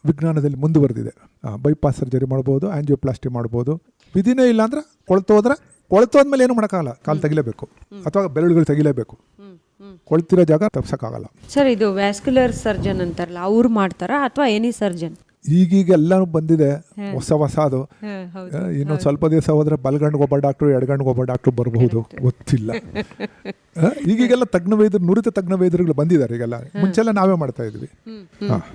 E: ವಿಜ್ಞಾನದಲ್ಲಿ ಮುಂದುವರೆದಿದೆ. ಬೈಪಾಸ್ ಸರ್ಜರಿ ಮಾಡ್ಬೋದು, ಆಂಜಿಯೋಪ್ಲಾಸ್ಟಿ ಮಾಡ್ಬೋದು. ವಿಧಿನೇ ಇಲ್ಲ ಅಂದ್ರೆ ಕೊಳ್ತೋದ್ಮೇಲೆ ಏನು ಮಾಡೋಕ್ಕಾಗಲ್ಲ, ಕಾಲು ತೆಗಿಲೇಬೇಕು ಅಥವಾ ಬೆರಳುಗಳು ತೆಗಿಲೇಬೇಕು. ಕೊಳ್ತಿರೋ ಜಾಗ ತಪ್ಸಕ್ಕಾಗಲ್ಲ.
D: ಸರ್, ಇದು ವ್ಯಾಸ್ಕ್ಯುಲರ್ ಸರ್ಜನ್ ಅಂತಾರಲ್ಲ, ಅವ್ರು ಮಾಡ್ತಾರಾ ಅಥವಾ ಎನಿ ಸರ್ಜನ್?
E: ಈಗೀಗ ಎಲ್ಲಾನು ಬಂದಿದೆ, ಹೊಸ ಅದು. ಇನ್ನೊಂದು ಸ್ವಲ್ಪ ದಿವಸ ಹೋದ್ರೆ ಬಲ್ಗಂಡ್ಗೆ ಒಬ್ಬ ಡಾಕ್ಟ್ರು, ಎಡಗಂಡ್ಗೆ ಒಬ್ಬ ಡಾಕ್ಟ್ರು ಬರಬಹುದು, ಗೊತ್ತಿಲ್ಲ. ಈಗೀಗೆಲ್ಲ ತಜ್ಞ ವೈದ್ಯರು, ನುರಿತ ತಜ್ಞ ವೈದ್ಯರುಗಳು ಬಂದಿದ್ದಾರೆ. ಈಗೆಲ್ಲ ಮುಂಚೆಲ್ಲ ನಾವೇ ಮಾಡ್ತಾ ಇದ್ವಿ.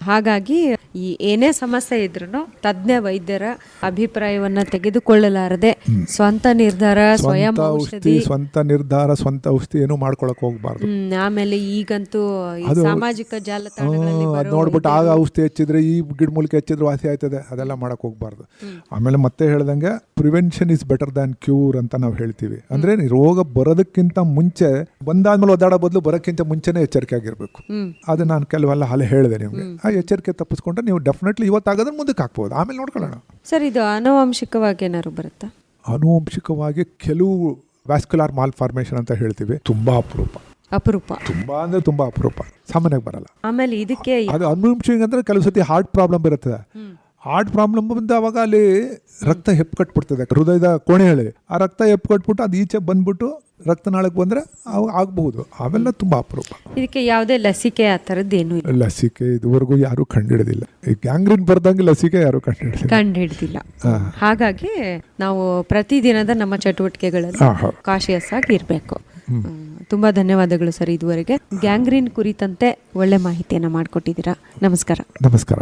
D: ಹಾಗಾಗಿ ಈ ಏನೇ ಸಮಸ್ಯೆ ಇದ್ರೂ ತಜ್ಞ ವೈದ್ಯರ ಅಭಿಪ್ರಾಯವನ್ನ ತೆಗೆದುಕೊಳ್ಳಲಾರದೆ ಸ್ವಂತ ನಿರ್ಧಾರ, ಸ್ವಯಂ ಔಷಧಿ,
E: ಸ್ವಂತ ಔಷಧಿ ಏನು ಮಾಡ್ಕೊಳಕ್ ಹೋಗ್ಬಾರ್ದು.
D: ಆಮೇಲೆ ಈಗಂತೂ ಸಾಮಾಜಿಕ ಜಾಲತಾಣಗಳಲ್ಲಿ
E: ನೋಡ್ಬಿಟ್ಟು ಆಗ ಔಷಧಿ ಹೆಚ್ಚಿದ್ರೆ ಈ ಗಿಡಮೂಲಿಕೆ ಹೆಚ್ಚಿದ್ರೆ ವಾಸಿ ಆಯ್ತದೆ, ಅದೆಲ್ಲ ಮಾಡಕ್ ಹೋಗ್ಬಾರ್ದು. ಆಮೇಲೆ ಮತ್ತೆ ಹೇಳ್ದಂಗೆ prevention is better than cure ಅಂತ ನಾವು ಹೇಳ್ತೀವಿ. ಅಂದ್ರೆ ರೋಗ ಬರೋದಕ್ಕಿಂತ ಮುಂಚೆ, ಬಂದಾದ್ಮೇಲೆ ಒದ್ದಾಡೋ ಬದಲು ಬರೋಕ್ಕಿಂತ ಮುಂಚೆನೇ ಎಚ್ಚರಿಕೆ ಆಗಿರ್ಬೇಕು. ಅದು ನಾನು ಕೆಲವೆಲ್ಲ ಅಲ್ಲೇ ಹೇಳಿದೆ ನಿಮ್ಗೆ. ಆ ಎಚ್ಚರಿಕೆ ತಪ್ಪಿಸ್ಕೊಂಡ್ರೆ ನೀವು ಡೆಫಿನೆಟ್ಲಿ ಇವತ್ತಾಗೋದ್ರೆ ಮುಂದಕ್ಕೆ ಹಾಕ್ಬೋದು, ಆಮೇಲೆ ನೋಡ್ಕೊಳ್ಳೋಣ.
D: ಸರ್, ಇದು ಆನುವಂಶಿಕವಾಗಿ ಏನಾದ್ರು ಬರುತ್ತಾ?
E: ಆನುವಂಶಿಕವಾಗಿ ಕೆಲವು ವ್ಯಾಸ್ಕ್ಯುಲಾರ್ ಮಾಲ್ ಫಾರ್ಮೇಷನ್ ಅಂತ ಹೇಳ್ತೀವಿ, ತುಂಬಾ ಅಪರೂಪ. ತುಂಬಾ ಅಂದ್ರೆ ತುಂಬಾ ಅಪರೂಪ, ಸಾಮಾನ್ಯವಾಗಿ ಬರಲ್ಲ.
D: ಆಮೇಲೆ ಇದಕ್ಕೆ
E: ಅದು ಆನುವಂಶಿಕ ಅಂದ್ರೆ ಕೆಲವು ಸತಿ ಹಾರ್ಟ್ ಪ್ರಾಬ್ಲಮ್ ಇರುತ್ತದೆ. ಹಾರ್ಟ್ ಪ್ರಾಬ್ಲಮ್ ಬಂದಾಗ ಅಲ್ಲಿ ರಕ್ತ ಹೆಪ್ಪು ಕಟ್ಬಿಡ್ತದೆ, ಹೃದಯದ ಕೋಣೆ ಹೇಳಿ ಆ ರಕ್ತ ಹೆಪ್ಪು ಕಟ್ಬಿಟ್ಟು ಅದು ಈಚೆ ಬಂದ್ಬಿಟ್ಟು ರಕ್ತನಾಳಕ್ಕೆ ಬಂದ್ರೆ ಆಗಬಹುದು. ಅವೆಲ್ಲ ತುಂಬಾ ಅಪರೂಪ.
D: ಇದಕ್ಕೆ ಯಾವುದೇ ಲಸಿಕೆ ಆ ಥರದ್ದೇನು ಇಲ್ಲ?
E: ಲಸಿಕೆ ಇದುವರೆಗೂ ಯಾರು ಕಂಡುಹಿಡಿದಿಲ್ಲ. ಈ ಗ್ಯಾಂಗ್ರೀನ್ ಬರ್ದಂಗೆ ಲಸಿಕೆ ಯಾರು
D: ಕಂಡುಹಿಡಿದಿಲ್ಲ. ಹಾಗಾಗಿ ನಾವು ಪ್ರತಿದಿನದ ನಮ್ಮ ಚಟುವಟಿಕೆಗಳಲ್ಲಿ ಕಾಶಿಯಸ್ ಆಗಿ ಇರಬೇಕು. ತುಂಬಾ ಧನ್ಯವಾದಗಳು ಸರ್. ಇದುವರೆಗೆ ಗ್ಯಾಂಗ್ರೀನ್ ಕುರಿತಂತೆ ಒಳ್ಳೆ ಮಾಹಿತಿಯನ್ನ ಮಾಡಿಕೊಟ್ಟಿದ್ದೀರಾ. ನಮಸ್ಕಾರ.
E: ನಮಸ್ಕಾರ.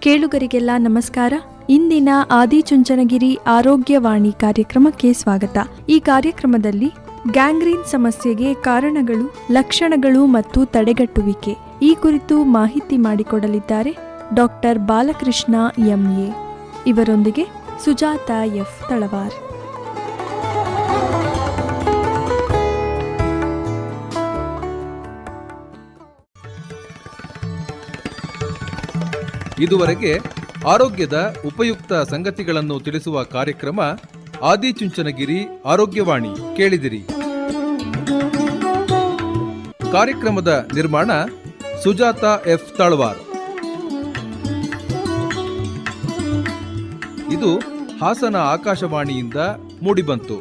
C: ಕೇಳುಗರಿಗೆಲ್ಲ ನಮಸ್ಕಾರ. ಇಂದಿನ ಆದಿಚುಂಚನಗಿರಿ ಆರೋಗ್ಯವಾಣಿ ಕಾರ್ಯಕ್ರಮಕ್ಕೆ ಸ್ವಾಗತ. ಈ ಕಾರ್ಯಕ್ರಮದಲ್ಲಿ ಗ್ಯಾಂಗ್ರೀನ್ ಸಮಸ್ಯೆಗೆ ಕಾರಣಗಳು, ಲಕ್ಷಣಗಳು ಮತ್ತು ತಡೆಗಟ್ಟುವಿಕೆ ಈ ಕುರಿತು ಮಾಹಿತಿ ಮಾಡಿಕೊಡಲಿದ್ದಾರೆ ಡಾಕ್ಟರ್ ಬಾಲಕೃಷ್ಣ ಎಂಎ. ಇವರೊಂದಿಗೆ ಸುಜಾತ ಎಫ್ ತಳವಾರ್.
B: ಇದುವರೆಗೆ ಆರೋಗ್ಯದ ಉಪಯುಕ್ತ ಸಂಗತಿಗಳನ್ನು ತಿಳಿಸುವ ಕಾರ್ಯಕ್ರಮ ಆದಿಚುಂಚನಗಿರಿ ಆರೋಗ್ಯವಾಣಿ ಕೇಳಿದಿರಿ. ಕಾರ್ಯಕ್ರಮದ ನಿರ್ಮಾಣ ಸುಜಾತ ಎಫ್ ತಳವಾರ್. ಇದು ಹಾಸನ ಆಕಾಶವಾಣಿಯಿಂದ ಮೂಡಿಬಂತು.